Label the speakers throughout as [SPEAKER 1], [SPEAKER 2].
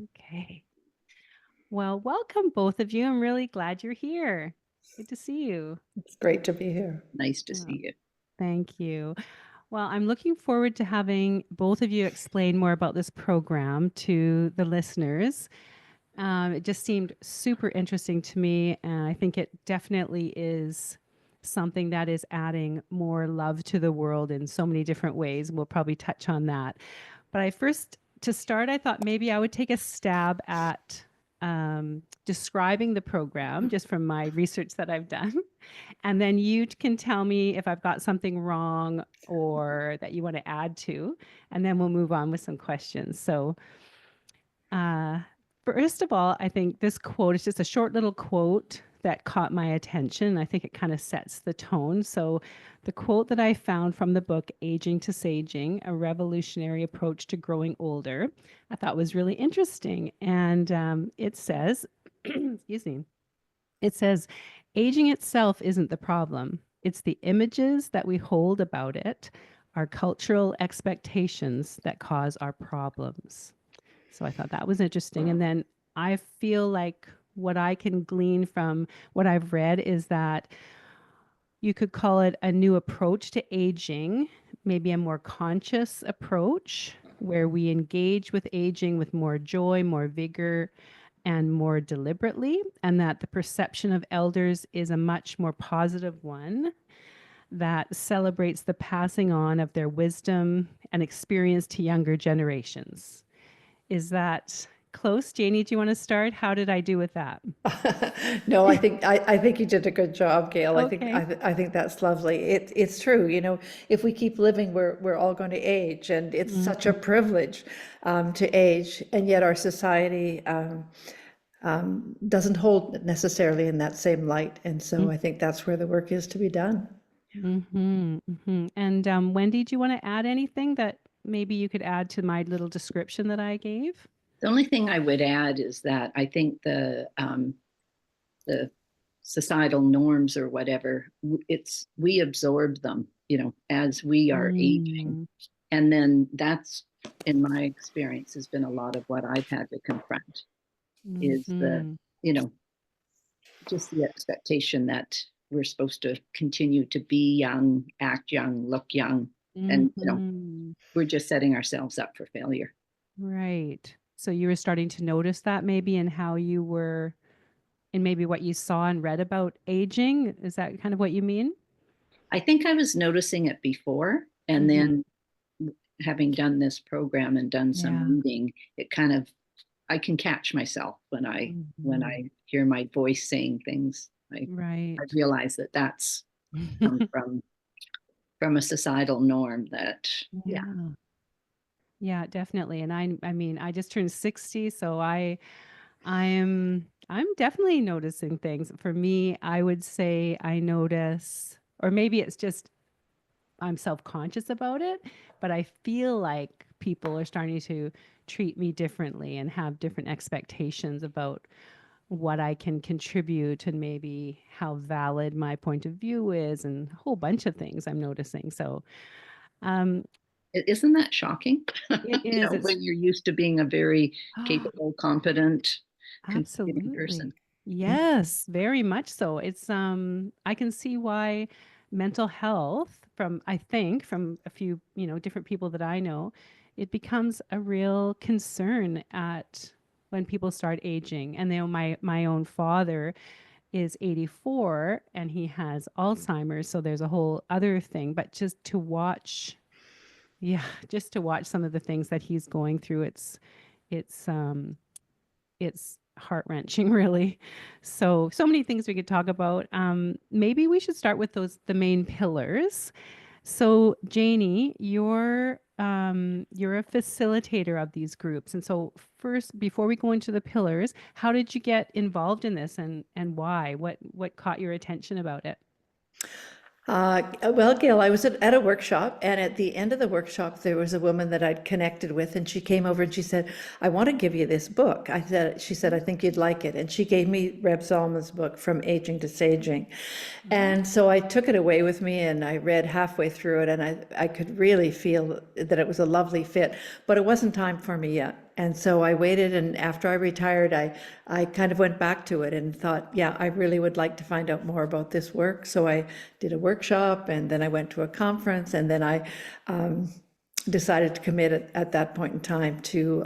[SPEAKER 1] Okay. Well, welcome both of you. I'm really glad you're here. Good to see you.
[SPEAKER 2] It's great to be here.
[SPEAKER 3] Nice to
[SPEAKER 1] Oh,
[SPEAKER 3] see you.
[SPEAKER 1] thank you. Well, I'm looking forward to having both of you explain more about this program to the listeners. It just seemed super interesting to me, and I think it definitely is something that is adding more love to the world in so many different ways. We'll probably touch on that. But to start, I thought maybe I would take a stab at describing the program just from my research that I've done. And then you can tell me if I've got something wrong or that you want to add to. And then we'll move on with some questions. So, uh, first of all, I think this quote is just a short little quote that caught my attention. I think it kind of sets the tone. So, the quote that I found from the book Aging to Saging, A Revolutionary Approach to Growing Older, I thought was really interesting. And it says, excuse me, it says, aging itself isn't the problem. It's the images that we hold about it, our cultural expectations that cause our problems. So I thought that was interesting. And then I feel like what I can glean from what I've read is that you could call it a new approach to aging, maybe a more conscious approach where we engage with aging with more joy, more vigor, and more deliberately, and that the perception of elders is a much more positive one that celebrates the passing on of their wisdom and experience to younger generations. Is that close? Janie, do you want to start? How did I do with that?
[SPEAKER 2] No, I think you did a good job, Gail.
[SPEAKER 1] Okay.
[SPEAKER 2] I think that's lovely. It's true, you know, if we keep living, we're all going to age, and it's such a
[SPEAKER 1] Mhm.
[SPEAKER 2] privilege to age, and yet our society doesn't hold it necessarily in that same light, and so I think that's where the work is to be done.
[SPEAKER 1] Mm-hmm, mm-hmm. And Wendy, do you want to add anything that maybe you could add to my little description that I gave?
[SPEAKER 3] The only thing I would add is that I think the societal norms or whatever, it's we absorb them, as we are aging,
[SPEAKER 1] Mm,
[SPEAKER 3] and then that's, in my experience, has been a lot of what I've had to confront is the,
[SPEAKER 1] mm-hmm.
[SPEAKER 3] you know, just the expectation that we're supposed to continue to be young, act young, look young, and
[SPEAKER 1] Mm-hmm.
[SPEAKER 3] we're just setting ourselves up for failure.
[SPEAKER 1] Right. So you were starting to notice that maybe in how you were, in maybe what you saw and read about aging. Is that kind of what you mean?
[SPEAKER 3] I think I was noticing it before, and
[SPEAKER 1] Mm-hmm.
[SPEAKER 3] then having done this program and done some
[SPEAKER 1] Yeah.
[SPEAKER 3] reading, it kind of I can catch myself when
[SPEAKER 1] Mm-hmm.
[SPEAKER 3] I hear my voice saying things. I
[SPEAKER 1] Right.
[SPEAKER 3] realize that that's come from a societal norm that, yeah.
[SPEAKER 1] Yeah. Yeah, definitely. And I mean, I just turned 60, so I'm definitely noticing things. For me, I would say I notice, or maybe it's just I'm self-conscious about it, but I feel like people are starting to treat me differently and have different expectations about what I can contribute and maybe how valid my point of view is and a whole bunch of things I'm noticing. So, um,
[SPEAKER 3] Isn't that shocking?
[SPEAKER 1] it is, it's
[SPEAKER 3] When you're used to being a very capable, competent, contributing
[SPEAKER 1] absolutely.
[SPEAKER 3] person.
[SPEAKER 1] Yes, very much so. It's I can see why mental health from I think from a few, different people that I know, it becomes a real concern at when people start aging. And my own father is 84 and he has Alzheimer's, so there's a whole other thing, but just to watch yeah, just to watch some of the things that he's going through, it's um it's heart-wrenching really. So many things we could talk about. Maybe we should start with the main pillars. So Janie, you're a facilitator of these groups. And so first, before we go into the pillars, how did you get involved in this and why? What caught your attention about it?
[SPEAKER 2] Well, Gail, I was at a workshop, and at the end of the workshop, there was a woman that I'd connected with, and she came over and she said, "I want to give you this book." She said, "I think you'd like it," and she gave me Reb Zalmon's book, From Aging to Saging,
[SPEAKER 1] Mhm.
[SPEAKER 2] and so I took it away with me, and I read halfway through it, and I could really feel that it was a lovely fit, but it wasn't time for me yet. And so I waited, and after I retired, I kind of went back to it and thought, yeah, I really would like to find out more about this work. So I did a workshop, and then I went to a conference, and then I decided to commit at that point in time to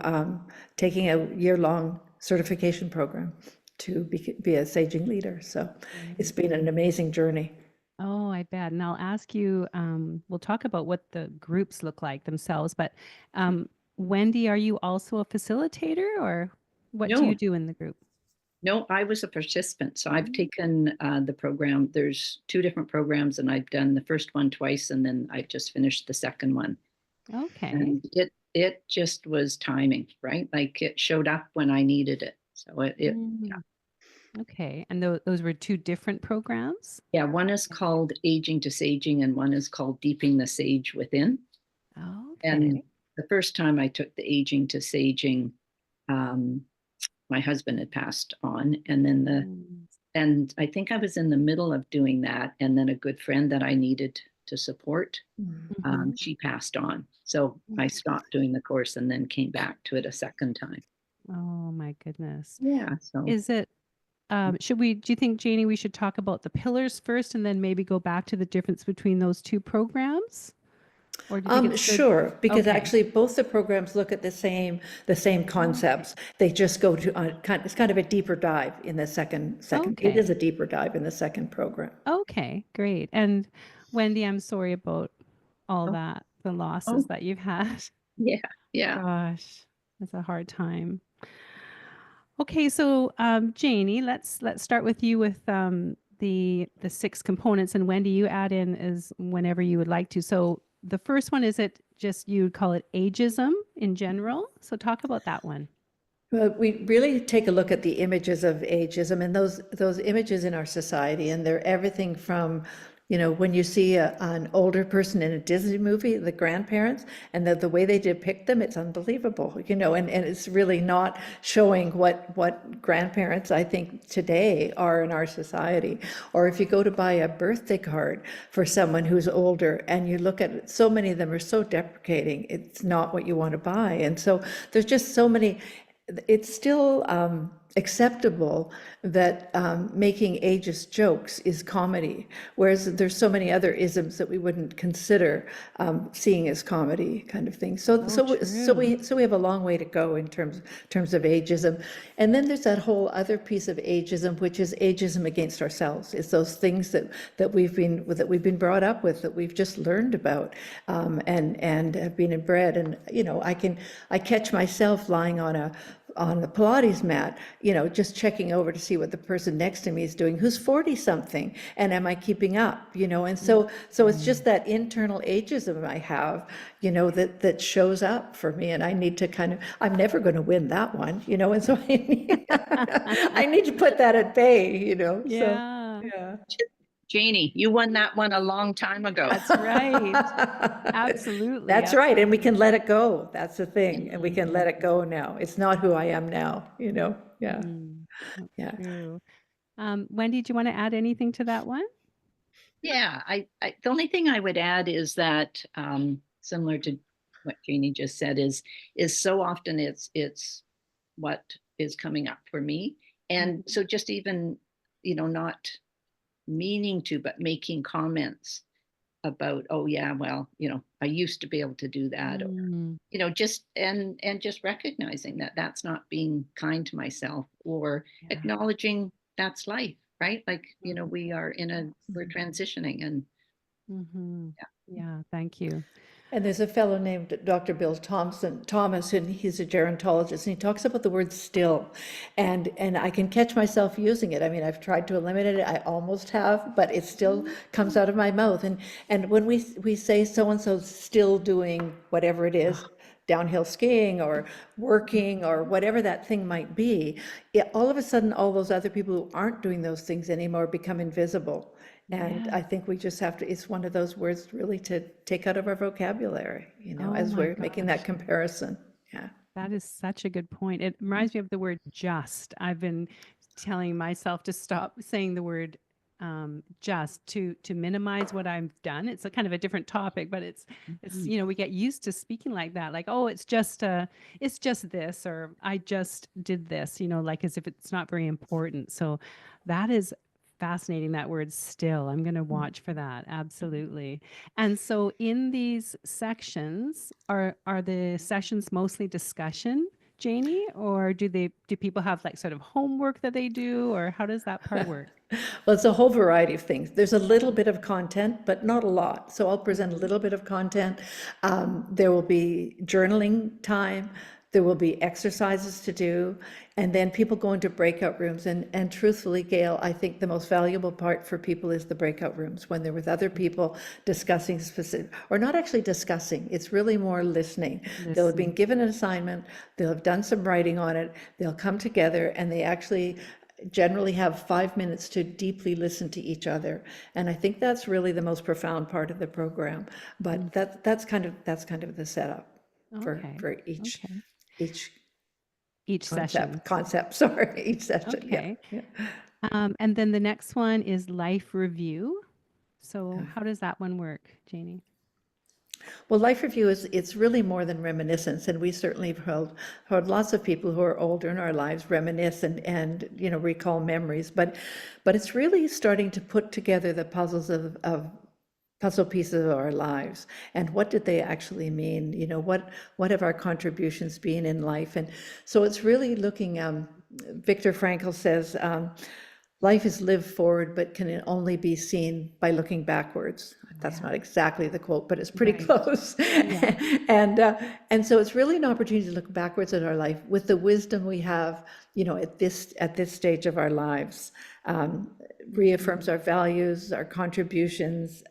[SPEAKER 2] taking a year-long certification program to be a saging leader. So it's been an amazing journey.
[SPEAKER 1] Oh, I bet. And I'll ask you, we'll talk about what the groups look like themselves, but Wendy, are you also a facilitator or what do you
[SPEAKER 3] No,
[SPEAKER 1] do in the group?
[SPEAKER 3] no, I was a participant. So I've
[SPEAKER 1] Mm.
[SPEAKER 3] taken the program. There's two different programs, and I've done the first one twice, and then I've just finished the second one.
[SPEAKER 1] Okay.
[SPEAKER 3] And it just was timing, right? Like it showed up when I needed it. So
[SPEAKER 1] Mm. Okay. And those were two different programs?
[SPEAKER 3] yeah, one is called Aging to Saging, and one is called Deeping the Sage Within. And
[SPEAKER 1] Okay.
[SPEAKER 3] the first time I took the Aging to Saging, um, my husband had passed on, and then
[SPEAKER 1] Mm.
[SPEAKER 3] and I think I was in the middle of doing that, and then a good friend that I needed to support,
[SPEAKER 1] Mhm.
[SPEAKER 3] she passed on. So I stopped doing the course and then came back to it a second time.
[SPEAKER 1] Oh my goodness.
[SPEAKER 3] Yeah. So
[SPEAKER 1] Is it, do you think, Janie, we should talk about the pillars first and then maybe go back to the difference between those two programs? Or do you think it's good?
[SPEAKER 2] Sure, because
[SPEAKER 1] Okay.
[SPEAKER 2] actually both the programs look at the same concepts. They just go to it's kind of a deeper dive in the second. It is
[SPEAKER 1] Okay.
[SPEAKER 2] a deeper dive in the second program.
[SPEAKER 1] Okay, great. And Wendy, I'm sorry about all
[SPEAKER 3] oh,
[SPEAKER 1] that, the losses
[SPEAKER 3] oh
[SPEAKER 1] that you've had.
[SPEAKER 3] yeah, yeah.
[SPEAKER 1] Gosh, it's a hard time. Okay, so Janie, let's start with you with the six components, and Wendy, you add in as whenever you would like to. So the first one is it just you'd call it ageism in general. So talk about that one.
[SPEAKER 2] Well, we really take a look at the images of ageism and those images in our society, and they're everything from, when you see an older person in a Disney movie, the grandparents, and the way they depict them, it's unbelievable, and it's really not showing what grandparents, I think, today are in our society. Or if you go to buy a birthday card for someone who's older, and you look at it, so many of them are so deprecating, it's not what you want to buy. And so there's just so many. It's still acceptable that making ageist jokes is comedy, whereas there's so many other isms that we wouldn't consider seeing as comedy, kind of thing. So
[SPEAKER 1] So true.
[SPEAKER 2] we have a long way to go in terms of ageism, and then there's that whole other piece of ageism, which is ageism against ourselves. It's those things that we've been brought up with, that we've just learned about, and have been inbred. And I catch myself lying on the Pilates mat, just checking over to see what the person next to me is doing, who's 40 something, and am I keeping up, and so it's just that internal ageism I have, that shows up for me, and I need to I'm never going to win that one, and so I need to put that at bay, so,
[SPEAKER 1] Yeah,
[SPEAKER 2] yeah.
[SPEAKER 3] Janie, you won that one a long time ago.
[SPEAKER 1] that's right. Absolutely.
[SPEAKER 2] That's right, and we can
[SPEAKER 1] Absolutely.
[SPEAKER 2] let it go. That's the thing, and we can
[SPEAKER 1] Mhm.
[SPEAKER 2] let it go now. It's not who I am now, Yeah,
[SPEAKER 1] That's
[SPEAKER 2] yeah.
[SPEAKER 1] true. Wendy, do you want to add anything to that one?
[SPEAKER 3] Yeah, the only thing I would add is that similar to what Janie just said is so often it's what is coming up for me. And so just even, not meaning to, but making comments about, oh yeah, well, I used to be able to do that, or
[SPEAKER 1] Mm,
[SPEAKER 3] just and just recognizing that that's not being kind to myself, or
[SPEAKER 1] yeah.
[SPEAKER 3] acknowledging that's life, right? Like, we're transitioning, and
[SPEAKER 1] Mm-hmm.
[SPEAKER 3] yeah.
[SPEAKER 1] Yeah, thank you.
[SPEAKER 2] And there's a fellow named Dr. Bill Thomas, and he's a gerontologist, and he talks about the word still. And I can catch myself using it. I mean, I've tried to eliminate it. I almost have, but it still comes out of my mouth. And when we say so-and-so's still doing whatever it is, downhill skiing or working or whatever that thing might be, all of a sudden, all those other people who aren't doing those things anymore become invisible. And
[SPEAKER 1] Yeah.
[SPEAKER 2] I think we just have to, it's one of those words really to take out of our vocabulary,
[SPEAKER 1] Oh
[SPEAKER 2] as
[SPEAKER 1] my
[SPEAKER 2] we're making that
[SPEAKER 1] gosh.
[SPEAKER 2] comparison. Yeah.
[SPEAKER 1] That is such a good point. It reminds me of the word just. I've been telling myself to stop saying the word just to minimize what I've done. It's a kind of a different topic, but it's
[SPEAKER 3] Mhm.
[SPEAKER 1] we get used to speaking like that, like, oh, it's just this, or I just did this, like as if it's not very important. So that is fascinating, that word still. I'm going to watch for that. Absolutely. And so in these sections, are the sessions mostly discussion, Janey, or do people have like sort of homework that they do, or how does that part work?
[SPEAKER 2] Well, it's a whole variety of things. There's a little bit of content, but not a lot. So I'll present a
[SPEAKER 1] Mhm.
[SPEAKER 2] little bit of content. There will be journaling time. There will be exercises to do. And then people go into breakout rooms. And truthfully, Gail, I think the most valuable part for people is the breakout rooms when they're with other people discussing specific, or not actually discussing. It's really more listening. They'll have been
[SPEAKER 1] Listening.
[SPEAKER 2] given an assignment. They'll have done some writing on it. They'll come together and they actually generally have 5 minutes to deeply listen to each other. And I think that's really the most profound part of the program.
[SPEAKER 1] Mm.
[SPEAKER 2] But that's kind of the setup for
[SPEAKER 1] Okay.
[SPEAKER 2] each
[SPEAKER 1] Okay.
[SPEAKER 2] each
[SPEAKER 1] Each session.
[SPEAKER 2] concept, sorry, each session, yeah.
[SPEAKER 1] Okay.
[SPEAKER 2] Yeah.
[SPEAKER 1] And then the next one is life review. So how does that one work, Janie?
[SPEAKER 2] Well, life review is, it's really more than reminiscence, and we certainly have heard lots of people who are older in our lives reminisce and recall memories, but it's really starting to put together the puzzles of puzzle pieces of our lives, and what did they actually mean? What have our contributions been in life? And so it's really looking. Viktor Frankl says. Life is lived forward, but can only be seen by looking backwards. That's
[SPEAKER 1] Yeah.
[SPEAKER 2] not exactly the quote, but it's pretty
[SPEAKER 1] Right.
[SPEAKER 2] close.
[SPEAKER 1] Yeah.
[SPEAKER 2] And so it's really an opportunity to look backwards at our life with the wisdom we have, at this stage of our lives. Reaffirms our values, our contributions.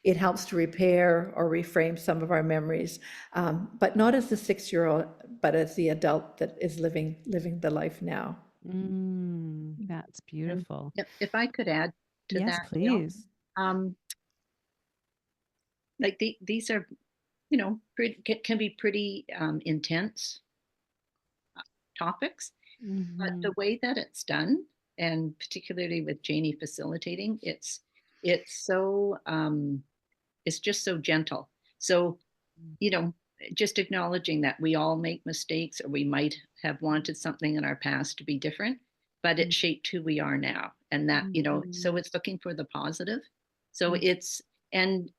[SPEAKER 2] It helps to repair or reframe some of our memories, but not as the 6-year-old, but as the adult that is living the life now.
[SPEAKER 1] That's
[SPEAKER 3] And
[SPEAKER 1] beautiful.
[SPEAKER 3] if I could add to
[SPEAKER 1] Yes,
[SPEAKER 3] that, Gail,
[SPEAKER 1] please.
[SPEAKER 3] um, like these are, can be pretty intense topics, but
[SPEAKER 1] Hmm.
[SPEAKER 3] the way that it's done, and particularly with Janey facilitating, it's so it's just so gentle. So, you know, just acknowledging that we all make mistakes, or we might have wanted something in our past to be different, but it shaped who we are now. And that, so
[SPEAKER 1] Hmm.
[SPEAKER 3] it's looking for the positive. So
[SPEAKER 1] Hmm.
[SPEAKER 3] it's, and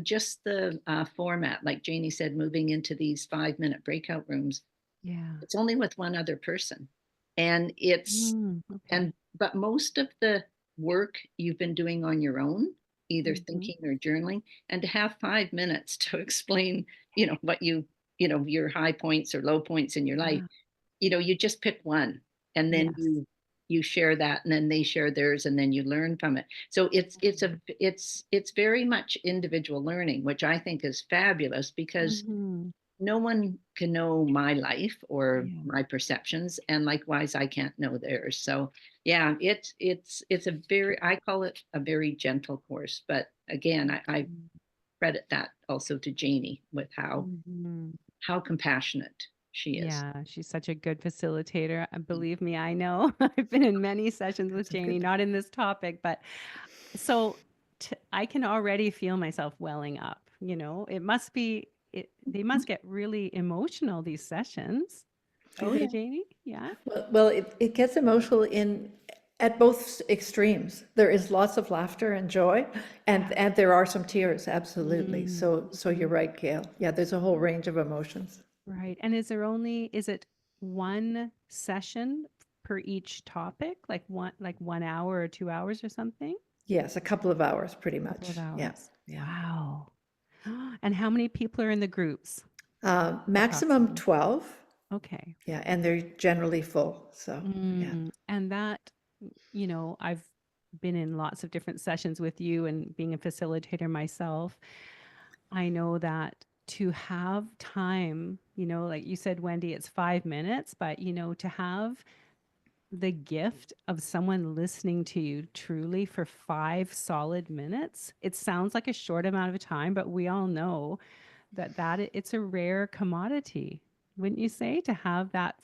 [SPEAKER 3] just the format, like Janey said, moving into these 5-minute breakout rooms,
[SPEAKER 1] Yeah.
[SPEAKER 3] it's only with one other person. And it's,
[SPEAKER 1] Okay.
[SPEAKER 3] and, but most of the work you've been doing on your own, either
[SPEAKER 1] Hmm.
[SPEAKER 3] thinking or journaling, and to have 5 minutes to explain, what your high points or low points in your life,
[SPEAKER 1] Yeah.
[SPEAKER 3] you just pick one, and then
[SPEAKER 1] Yes.
[SPEAKER 3] you share that, and then they share theirs, and then you learn from it. So it's very much individual learning, which I think is fabulous, because
[SPEAKER 1] Hmm.
[SPEAKER 3] no one can know my life or
[SPEAKER 1] Yeah.
[SPEAKER 3] my perceptions, and likewise I can't know theirs. So yeah, it's a very, I call it a very gentle course, but again, I credit that also to Janey with
[SPEAKER 1] Hmm.
[SPEAKER 3] how compassionate she is.
[SPEAKER 1] Yeah, she's such a good facilitator. Believe me, I know. I've been in many sessions with
[SPEAKER 2] That's a
[SPEAKER 1] Janie,
[SPEAKER 2] good.
[SPEAKER 1] not in this topic, but so I can already feel myself welling up. They must get really emotional, these sessions. Do
[SPEAKER 3] Oh
[SPEAKER 1] they,
[SPEAKER 3] yeah.
[SPEAKER 1] Janie? Yeah.
[SPEAKER 2] Well, it gets emotional at both extremes. There is lots of laughter and joy,
[SPEAKER 1] Yeah.
[SPEAKER 2] and there are some tears, absolutely.
[SPEAKER 1] Mm,
[SPEAKER 2] So you're
[SPEAKER 1] mhm.
[SPEAKER 2] right, Gail. Yeah, there's a whole range of emotions.
[SPEAKER 1] Right. And is it one session per each topic? Like 1 hour or 2 hours or something?
[SPEAKER 2] Yes, a couple of hours, pretty
[SPEAKER 1] Couple of
[SPEAKER 2] much. Yeah,
[SPEAKER 1] hours.
[SPEAKER 2] yeah.
[SPEAKER 1] Wow. And how many people are in the groups
[SPEAKER 2] Maximum
[SPEAKER 1] approximately?
[SPEAKER 2] 12.
[SPEAKER 1] Okay.
[SPEAKER 2] Yeah, and they're generally full. So yeah.
[SPEAKER 1] And that, I've been in lots of different sessions with you and being a facilitator myself. I know that to have time, like you said, Wendy, it's 5 minutes, but, to have the gift of someone listening to you truly for 5 solid minutes, it sounds like a short amount of time, but we all know that it's a rare commodity. wouldn't you say, to have that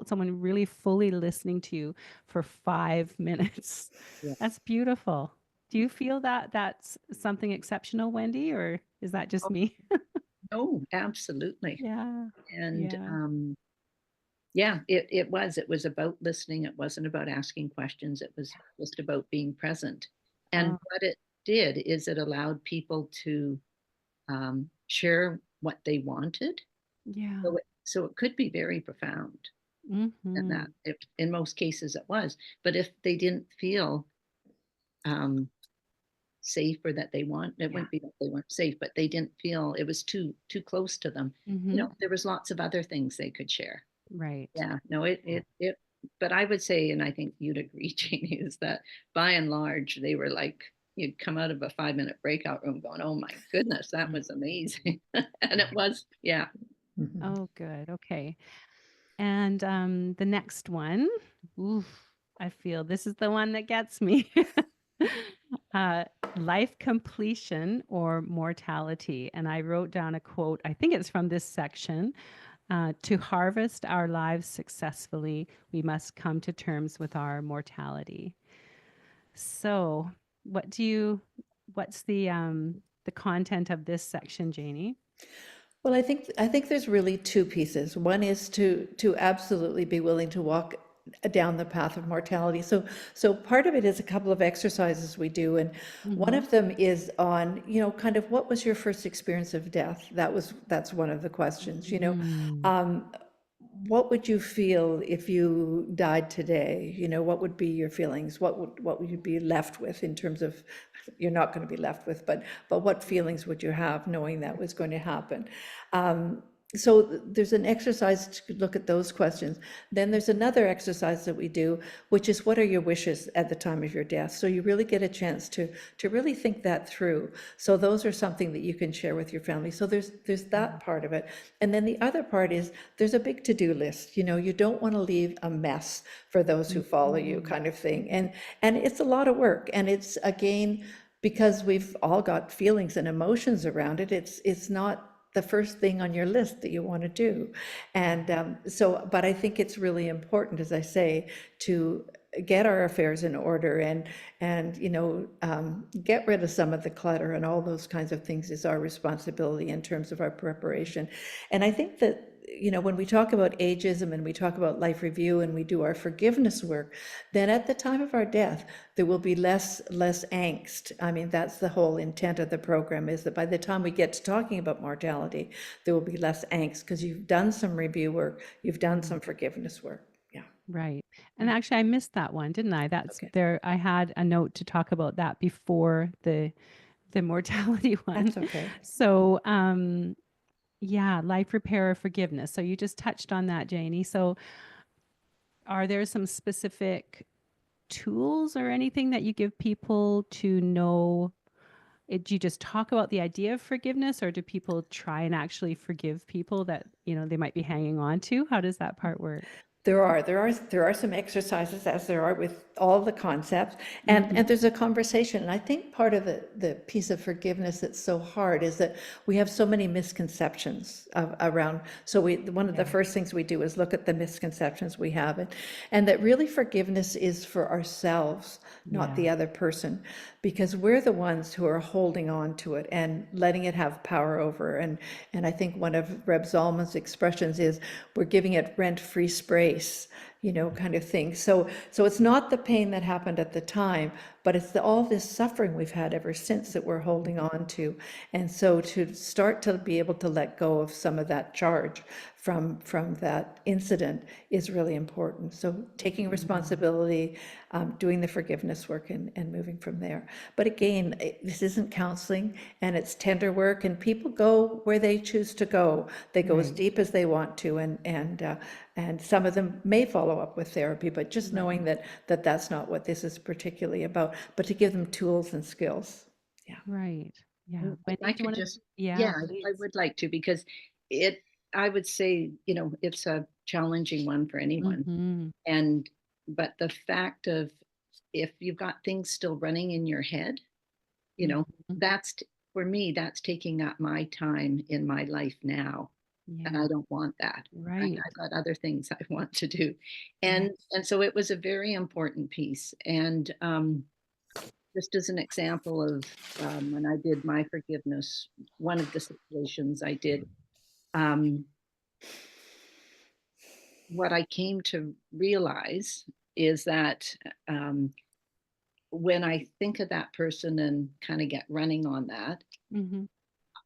[SPEAKER 1] someone really fully listening to you for 5 minutes?
[SPEAKER 3] Yeah.
[SPEAKER 1] That's beautiful. Do you feel that that's something exceptional, Wendy, or is that just me?
[SPEAKER 3] Oh, absolutely.
[SPEAKER 1] Yeah.
[SPEAKER 3] And
[SPEAKER 1] Yeah.
[SPEAKER 3] yeah, it was about listening. It wasn't about asking questions. It was just about being present. And
[SPEAKER 1] Oh,
[SPEAKER 3] what it did is it allowed people to share what they wanted.
[SPEAKER 1] yeah.
[SPEAKER 3] So it could be very profound, and
[SPEAKER 1] Mm-hmm.
[SPEAKER 3] that in most cases it was. But if they didn't feel um, safe, or that they want, it
[SPEAKER 1] Yeah.
[SPEAKER 3] wouldn't be that they weren't safe, but they didn't feel it was too close to them.
[SPEAKER 1] Mm-hmm.
[SPEAKER 3] There was lots of other things they could share.
[SPEAKER 1] Right.
[SPEAKER 3] Yeah, no, it, but I would say, and I think you'd agree, Janie, is that by and large, they were like, you'd come out of a 5-minute breakout room going, oh my goodness, that was amazing. And it was, yeah.
[SPEAKER 2] Mhm.
[SPEAKER 1] Oh, good. Okay. And the next one, oof, I feel this is the one that gets me. uh, Life completion or mortality. And I wrote down a quote, I think it's from this section. To harvest our lives successfully, we must come to terms with our mortality. So, what's the content of this section, Janie?
[SPEAKER 2] Well, I think there's really two pieces. One is to absolutely be willing to walk down the path of mortality. So part of it is a couple of exercises we do, and one
[SPEAKER 1] Mm-hmm.
[SPEAKER 2] of them is on, kind of what was your first experience of death? That's one of the questions.
[SPEAKER 1] Mm,
[SPEAKER 2] Um, what would you feel if you died today? What would be your feelings? What would you be left with in terms of, you're not going to be left with, but what feelings would you have knowing that was going to happen? Um, so there's an exercise to look at those questions. Then there's another exercise that we do, which is what are your wishes at the time of your death? So you really get a chance to really think that through. So those are something that you can share with your family. So there's that part of it. And then the other part is there's a big to-do list. You don't want to leave a mess for those who follow you,
[SPEAKER 1] mhm.
[SPEAKER 2] kind of thing. And it's a lot of work. And it's, again, because we've all got feelings and emotions around it, it's not the first thing on your list that you want to do. And but I think it's really important, as I say, to get our affairs in order and get rid of some of the clutter, and all those kinds of things is our responsibility in terms of our preparation. And I think that, when we talk about ageism and we talk about life review and we do our forgiveness work, then at the time of our death, there will be less angst. I mean, that's the whole intent of the program, is that by the time we get to talking about mortality, there will be less angst because you've done some review work, you've done some forgiveness work. Yeah.
[SPEAKER 1] Right. And actually, I missed that one, didn't I? That's
[SPEAKER 2] Okay.
[SPEAKER 1] there. I had a note to talk about that before the mortality one.
[SPEAKER 2] That's okay.
[SPEAKER 1] So, yeah, life repair or forgiveness. So you just touched on that, Janie. So, are there some specific tools or anything that you give people to know? Do you just talk about the idea of forgiveness, or do people try and actually forgive people that they might be hanging on to? How does that part work?
[SPEAKER 2] There are some exercises, as there are with all the concepts, and
[SPEAKER 1] Hmm.
[SPEAKER 2] there's a conversation. And I think part of the piece of forgiveness that's so hard is that we have so many misconceptions around. So one of the
[SPEAKER 1] Yeah.
[SPEAKER 2] first things we do is look at the misconceptions we have, and that really forgiveness is for ourselves, not
[SPEAKER 1] Yeah.
[SPEAKER 2] the other person, because we're the ones who are holding on to it and letting it have power over. And I think one of Reb Zalman's expressions is we're giving it rent-free space, kind of thing. So it's not the pain that happened at the time, but it's all this suffering we've had ever since that we're holding on to. And so to start to be able to let go of some of that charge from that incident is really important. So taking responsibility, doing the forgiveness work, and moving from there. But again, this isn't counseling, and it's tender work, and people go where they choose to go. They go as
[SPEAKER 1] Right.
[SPEAKER 2] deep as they want to, and some of them may follow up with therapy, but just knowing that that's not what this is particularly about, but to give them tools and skills. Yeah.
[SPEAKER 1] Right. Yeah.
[SPEAKER 3] If I
[SPEAKER 1] Wendy, do you
[SPEAKER 3] could
[SPEAKER 1] want to?
[SPEAKER 3] just,
[SPEAKER 1] Yeah,
[SPEAKER 3] yeah, I
[SPEAKER 1] please.
[SPEAKER 3] would like to, because it, I would say, it's a challenging one for anyone.
[SPEAKER 1] Hmm.
[SPEAKER 3] And, but the fact of, if you've got things still running in your head, you know,
[SPEAKER 1] Hmm.
[SPEAKER 3] that's, for me, that's taking up my time in my life now. and I
[SPEAKER 1] Yeah.
[SPEAKER 3] don't want that.
[SPEAKER 1] Right.
[SPEAKER 3] I've got other things I want to do.
[SPEAKER 1] Yeah.
[SPEAKER 3] And so it was a very important piece. And just as an example of when I did my forgiveness, one of the situations I did, um, what I came to realize is that um, when I think of that person and kind of get running on that,
[SPEAKER 1] Mm-hmm.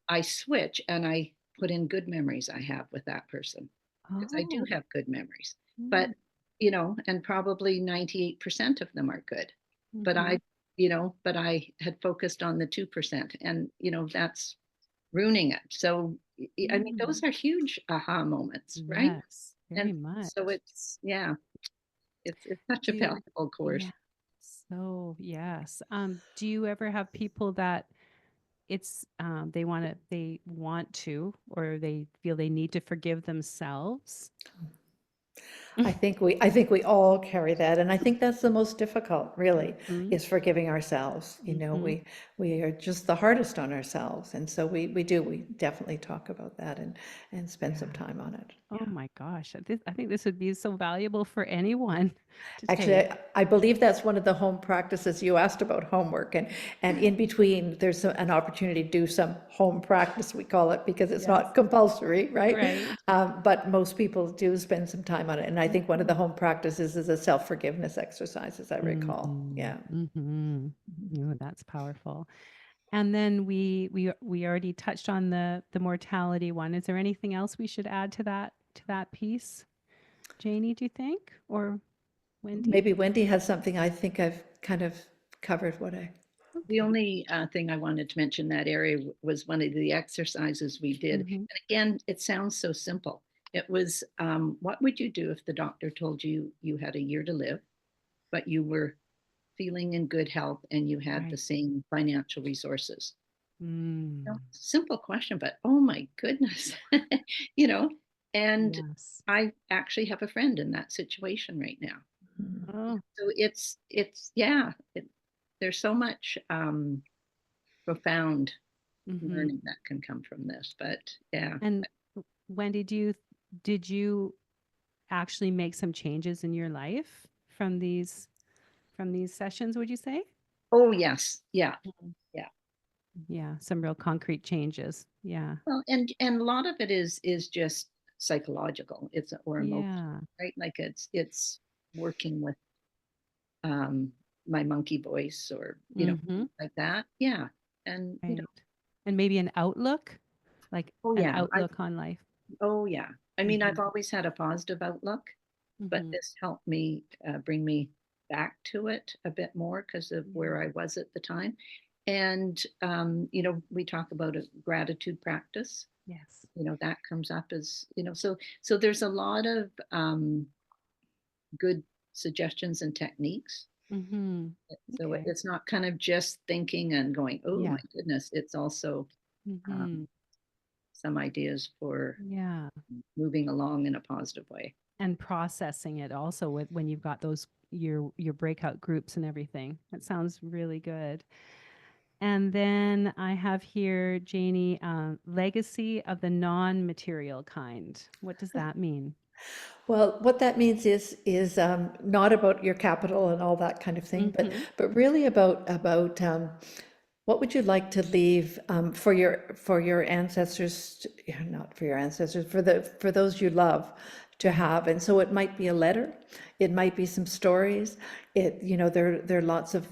[SPEAKER 3] I switch and I put in good memories I have with that person because I do
[SPEAKER 1] Oh.
[SPEAKER 3] have good memories. But,
[SPEAKER 1] Mm-hmm.
[SPEAKER 3] and probably 98% of them are good. But
[SPEAKER 1] Mm-hmm.
[SPEAKER 3] I had focused on the 2% and, that's ruining it. So, I mean, those
[SPEAKER 1] Mm.
[SPEAKER 3] are huge aha moments, right?
[SPEAKER 1] Yes, very
[SPEAKER 3] And
[SPEAKER 1] much.
[SPEAKER 3] so yeah, it's such a
[SPEAKER 1] Do
[SPEAKER 3] valuable course.
[SPEAKER 1] yeah. So yes. Do you ever have people that it's they want to or they feel they need to forgive themselves?
[SPEAKER 2] I think we all carry that, and I think that's the most difficult, really,
[SPEAKER 1] Mm-hmm.
[SPEAKER 2] is forgiving ourselves.
[SPEAKER 1] Mm-hmm.
[SPEAKER 2] We are just the hardest on ourselves, and so we definitely talk about that and spend some
[SPEAKER 1] Yeah.
[SPEAKER 2] time on it.
[SPEAKER 1] Oh
[SPEAKER 2] Yeah.
[SPEAKER 1] my gosh. I think this would be so valuable for anyone to
[SPEAKER 2] Actually,
[SPEAKER 1] take.
[SPEAKER 2] I believe that's one of the home practices. You asked about homework, and in between, there's an opportunity to do some home practice, we call it, because it's
[SPEAKER 1] Yes.
[SPEAKER 2] not compulsory, right?
[SPEAKER 1] Right.
[SPEAKER 2] But most people do spend some time on it, and I think one of the
[SPEAKER 1] Mhm.
[SPEAKER 2] home practices is a self-forgiveness exercise, as I recall.
[SPEAKER 1] Mhm.
[SPEAKER 2] Yeah.
[SPEAKER 1] Mhm. Oh, that's powerful. And then we already touched on the mortality one. Is there anything else we should add to that piece, Janey, do you think? Or Wendy?
[SPEAKER 2] Maybe Wendy has something. I think I've kind of covered what I.
[SPEAKER 3] The
[SPEAKER 1] Okay.
[SPEAKER 3] only thing I wanted to mention that area was one of the exercises we did.
[SPEAKER 1] Mhm.
[SPEAKER 3] And again, it sounds so simple. It was, what would you do if the doctor told you you had a year to live, but you were feeling in good health and you had the
[SPEAKER 1] Right.
[SPEAKER 3] same financial resources?
[SPEAKER 1] Mm.
[SPEAKER 3] Simple question, but oh my goodness, you know, and
[SPEAKER 1] Yes.
[SPEAKER 3] I actually have a friend in that situation right now.
[SPEAKER 1] Oh.
[SPEAKER 3] So yeah, there's so much profound
[SPEAKER 1] Mhm.
[SPEAKER 3] learning that can come from this. But yeah,
[SPEAKER 1] And Wendy, did you actually make some changes in your life from these sessions, would you say?
[SPEAKER 3] oh yes, yeah,
[SPEAKER 1] Mhm.
[SPEAKER 3] yeah.
[SPEAKER 1] Yeah, some real concrete changes. Yeah.
[SPEAKER 3] Well, and a lot of it is just psychological. It's or emotional,
[SPEAKER 1] Yeah.
[SPEAKER 3] right? Like it's working with um my monkey voice or
[SPEAKER 1] Mhm.
[SPEAKER 3] like that. Yeah, and
[SPEAKER 1] Right. And maybe an outlook, like
[SPEAKER 3] oh
[SPEAKER 1] an
[SPEAKER 3] yeah, I
[SPEAKER 1] outlook on life.
[SPEAKER 3] oh yeah. I mean, I've
[SPEAKER 1] Mhm.
[SPEAKER 3] always had a positive outlook, but
[SPEAKER 1] Mhm.
[SPEAKER 3] this helped me bring me back to it a bit more because of
[SPEAKER 1] Yeah.
[SPEAKER 3] where I was at the time. And we talk about a gratitude practice.
[SPEAKER 1] Yes.
[SPEAKER 3] That comes up as so there's a lot of good suggestions and techniques.
[SPEAKER 1] Mhm.
[SPEAKER 3] So
[SPEAKER 1] Okay.
[SPEAKER 3] it's not kind of just thinking and going, oh my
[SPEAKER 1] Yeah.
[SPEAKER 3] goodness. It's also
[SPEAKER 1] Mhm.
[SPEAKER 3] um, some ideas for
[SPEAKER 1] Yeah.
[SPEAKER 3] moving along in a positive way.
[SPEAKER 1] And processing it also with when you've got those your breakout groups and everything. That sounds really good. And then I have here, Janey, legacy of the non-material kind. What does that mean?
[SPEAKER 2] Well, what that means is not about your capital and all that kind of thing,
[SPEAKER 1] Mm-hmm.
[SPEAKER 2] but really about what would you like to leave for your ancestors, yeah, not for your ancestors, for those you love to have. And so it might be a letter, it might be some stories. There are lots of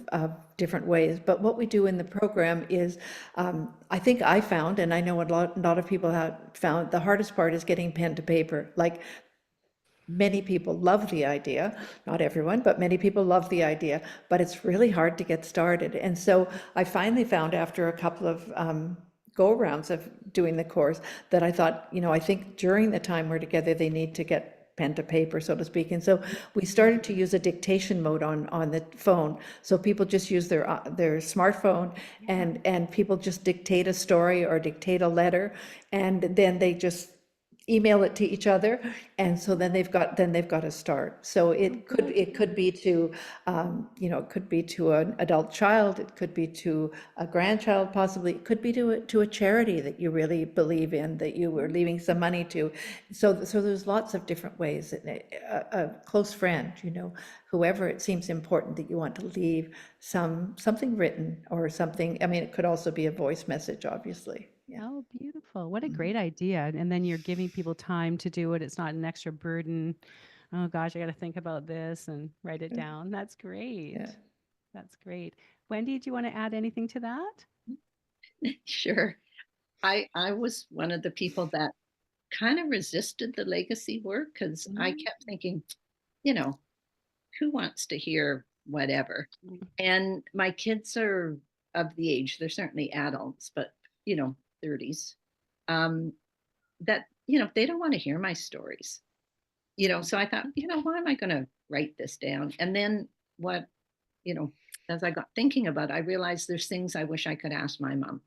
[SPEAKER 2] different ways. But what we do in the program is, I think I found, and I know a lot of people have found, the hardest part is getting pen to paper. Like, many people love the idea, not everyone, but many people love the idea, but it's really hard to get started. And so I finally found, after a couple of go rounds of doing the course, that I thought, I think during the time we're together, they need to get pen to paper, so to speak. And so we started to use a dictation mode on the phone. So people just use their smartphone,
[SPEAKER 1] Yeah.
[SPEAKER 2] and people just dictate a story or dictate a letter, and then they just email it to each other, and so then they've got to start. So it could be to it could be to an adult child, it could be to a grandchild, possibly it could be to a charity that you really believe in, that you were leaving some money to. So there's lots of different ways. A close friend, whoever it seems important that you want to leave something written or something. I mean, it could also be a voice message, obviously. Yeah.
[SPEAKER 1] Oh, beautiful. What a great idea. And then you're giving people time to do it. It's not an extra burden. Oh gosh, I got to think about this and write it down. That's great.
[SPEAKER 2] Yeah.
[SPEAKER 1] That's great. Wendy, do you want to add anything to that?
[SPEAKER 3] Sure. I was one of the people that kind of resisted the legacy work because I kept thinking, who wants to hear whatever? And my kids are of the age, they're certainly adults, but 30s, that they don't want to hear my stories. So I thought, why am I going to write this down? And then what, as I got thinking about it, I realized there's things I wish I could ask my mom,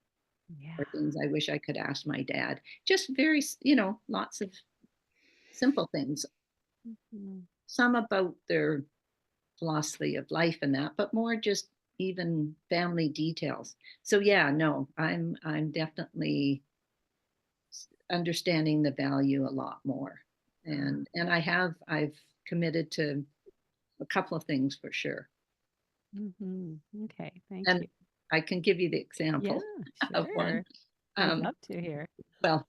[SPEAKER 1] Yeah.
[SPEAKER 3] or things I wish I could ask my dad. Just very, lots of simple things. Some about their philosophy of life and that, but more just even family details. So yeah, no, I'm definitely understanding the value a lot more. And I've committed to a couple of things for sure.
[SPEAKER 1] Okay, thank
[SPEAKER 3] And
[SPEAKER 1] you.
[SPEAKER 3] I can give you the example of one.
[SPEAKER 1] Sure. I'd love to hear.
[SPEAKER 3] Well,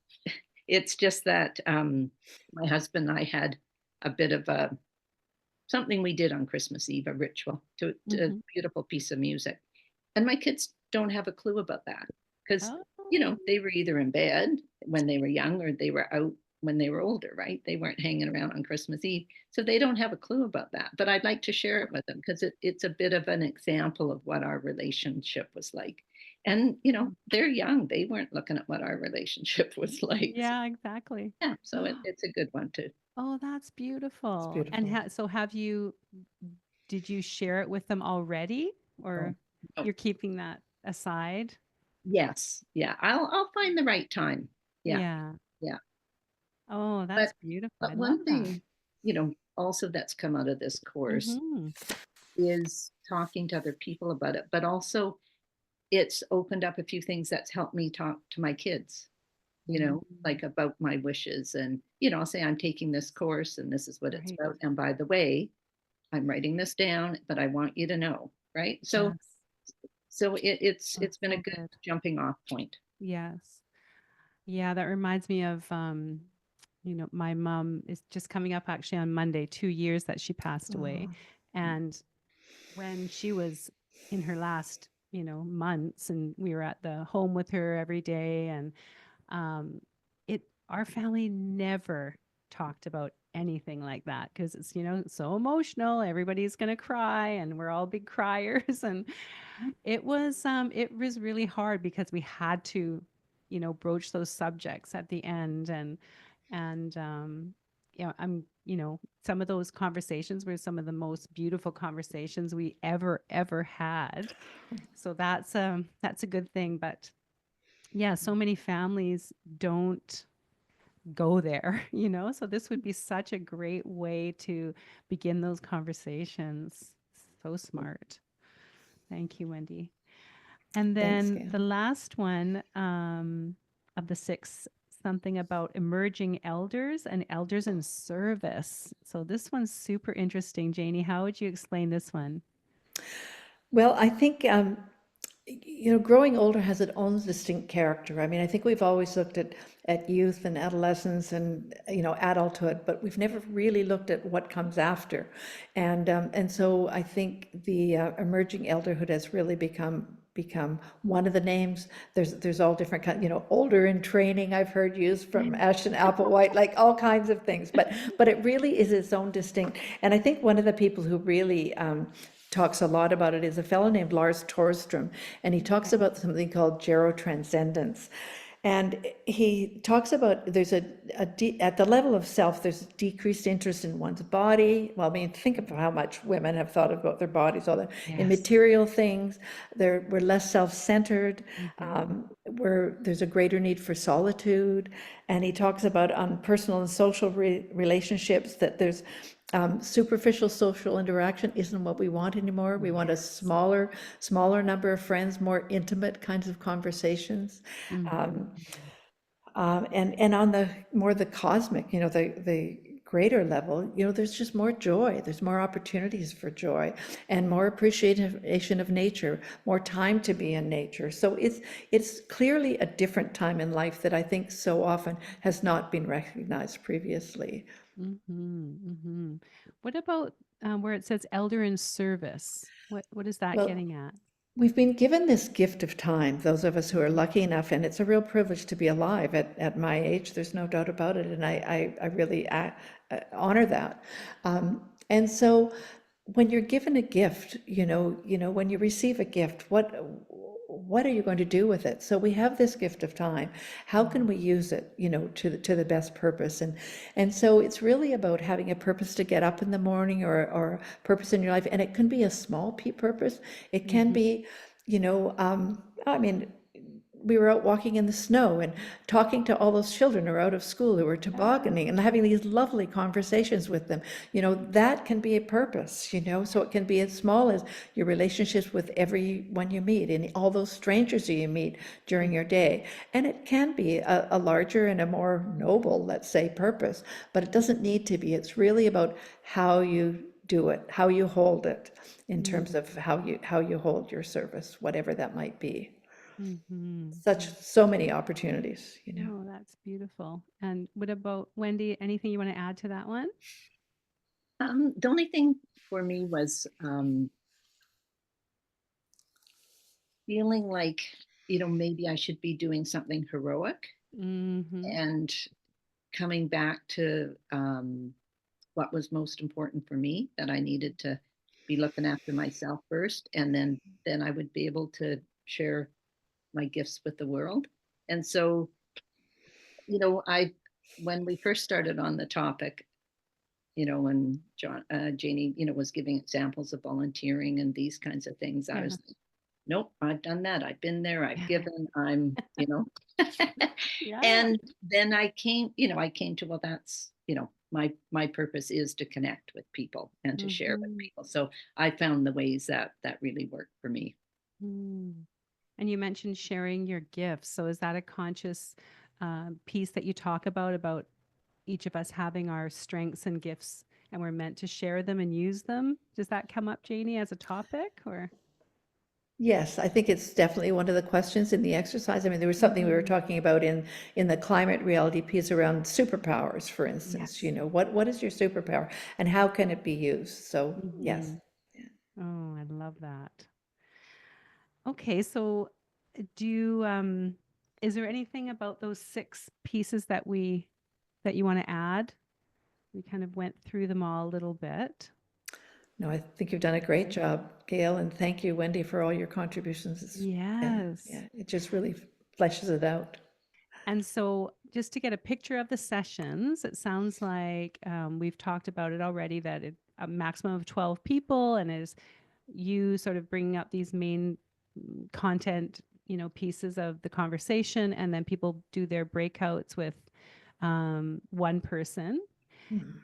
[SPEAKER 3] it's just that my husband and I had a bit of something we did on Christmas Eve, a ritual to a beautiful piece of music. And my kids don't have a clue about that because, they were either in bed when they were young or they were out when they were older, right? They weren't hanging around on Christmas Eve. So they don't have a clue about that. But I'd like to share it with them because it's a bit of an example of what our relationship was like. And, they're young. They weren't looking at what our relationship was like.
[SPEAKER 1] Yeah, exactly.
[SPEAKER 3] Yeah, so it's a good one too.
[SPEAKER 1] Oh, that's beautiful.
[SPEAKER 2] beautiful.
[SPEAKER 1] And so did you share it with them already, or
[SPEAKER 3] Oh.
[SPEAKER 1] you're keeping that aside?
[SPEAKER 3] Yes. Yeah. I'll find the right time. Yeah. Yeah.
[SPEAKER 1] Oh, that's beautiful. I
[SPEAKER 3] But
[SPEAKER 1] love
[SPEAKER 3] one thing, also that's come out of this course is talking to other people about it, but also it's opened up a few things that's helped me talk to my kids, like about my wishes. And, I'll say I'm taking this course and this is what it's about. And by the way, I'm writing this down, but I want you to know, right? So it's been a good jumping off point.
[SPEAKER 1] Yes. Yeah, that reminds me of my mom is just coming up actually on Monday, 2 years that she passed away. And when she was in her last, months, and we were at the home with her every day, and our family never talked about anything like that because it's, so emotional. Everybody's going to cry and we're all big criers. And it was really hard because we had to, broach those subjects at the end. And some of those conversations were some of the most beautiful conversations we ever had. So that's a good thing. But yeah, so many families don't go there, so this would be such a great way to begin those conversations. So smart. Thank you, Wendy. And then the last one of the 6, something about emerging elders and elders in service. So this one's super interesting. Janey, how would you explain this one?
[SPEAKER 2] Well, I think, growing older has its own distinct character. I mean, I think we've always looked at youth and adolescence and, adulthood, but we've never really looked at what comes after. And so I think the emerging elderhood has really become one of the names. There's all different kinds, older in training I've heard used from Ashton Applewhite, like all kinds of things. But it really is its own distinct. And I think one of the people who really talks a lot about it is a fellow named Lars Torstrom, and he talks about something called gerotranscendence. And he talks about there's at the level of self, there's decreased interest in one's body. Well, I mean, think of how much women have thought about their bodies, all that in
[SPEAKER 1] Yes.
[SPEAKER 2] material things. We're less self-centered.
[SPEAKER 1] Mm-hmm.
[SPEAKER 2] Where there's a greater need for solitude. And he talks about on personal and social relationships that there's superficial social interaction isn't what we want anymore. We want a smaller number of friends, more intimate kinds of conversations.
[SPEAKER 1] Mm-hmm.
[SPEAKER 2] And on the more the cosmic, the greater level, there's just more joy. There's more opportunities for joy and more appreciation of nature, more time to be in nature. So it's clearly a different time in life that I think so often has not been recognized previously.
[SPEAKER 1] Mm-hmm. Mm-hmm. What about where it says elder in service? What is that
[SPEAKER 2] Well,
[SPEAKER 1] getting at?
[SPEAKER 2] we've been given this gift of time, those of us who are lucky enough, and it's a real privilege to be alive at my age. There's no doubt about it, and I really honor that. And so, when you're given a gift, when you receive a gift, what are you going to do with it? So we have this gift of time. How can we use it, to the best purpose? And so it's really about having a purpose to get up in the morning, or purpose in your life. And it can be a small purpose. It can
[SPEAKER 1] Mm-hmm.
[SPEAKER 2] be, I mean, we were out walking in the snow and talking to all those children who are out of school, who are tobogganing, and having these lovely conversations with them. That can be a purpose, so it can be as small as your relationships with everyone you meet and all those strangers you meet during your day. And it can be a larger and a more noble, let's say, purpose, but it doesn't need to be. It's really about how you do it, how you hold it, in terms of how you hold your service, whatever that might be.
[SPEAKER 1] Mm-hmm.
[SPEAKER 2] So many opportunities.
[SPEAKER 1] Oh, that's beautiful. And what about Wendy? Anything you want to add to that one?
[SPEAKER 3] The only thing for me was feeling like, maybe I should be doing something heroic,
[SPEAKER 1] Mm-hmm.
[SPEAKER 3] and coming back to what was most important for me, that I needed to be looking after myself first, and then I would be able to share my gifts with the world. And so, I when we first started on the topic, when Janey, was giving examples of volunteering and these kinds of things, I
[SPEAKER 1] Yeah.
[SPEAKER 3] was like, nope, I've done that. I've been there. I've given.
[SPEAKER 1] Yeah.
[SPEAKER 3] And then I came to, well, that's, my purpose is to connect with people and to share with
[SPEAKER 1] Mm-hmm.
[SPEAKER 3] people. So I found the ways that really worked for me.
[SPEAKER 1] Mm. And you mentioned sharing your gifts. So is that a conscious piece that you talk about each of us having our strengths and gifts, and we're meant to share them and use them? Does that come up, Janie, as a topic, or?
[SPEAKER 2] Yes, I think it's definitely one of the questions in the exercise. I mean, there was something we were
[SPEAKER 1] Mm-hmm.
[SPEAKER 2] talking about in the climate reality piece around superpowers, for instance.
[SPEAKER 1] Yes.
[SPEAKER 2] What is your superpower and how can it be used? So, yes.
[SPEAKER 1] Mm-hmm. Oh, I love that. Okay, so do you is there anything about those six pieces that you want to add? We kind of went through them all a little bit.
[SPEAKER 2] No, I think you've done a great job, Gail, and thank you, Wendy, for all your contributions.
[SPEAKER 1] Yes.
[SPEAKER 2] Yeah, it just really fleshes it out.
[SPEAKER 1] And so, just to get a picture of the sessions, it sounds like we've talked about it already that a maximum of 12 people, and is you sort of bringing up these main content, pieces of the conversation, and then people do their breakouts with one person.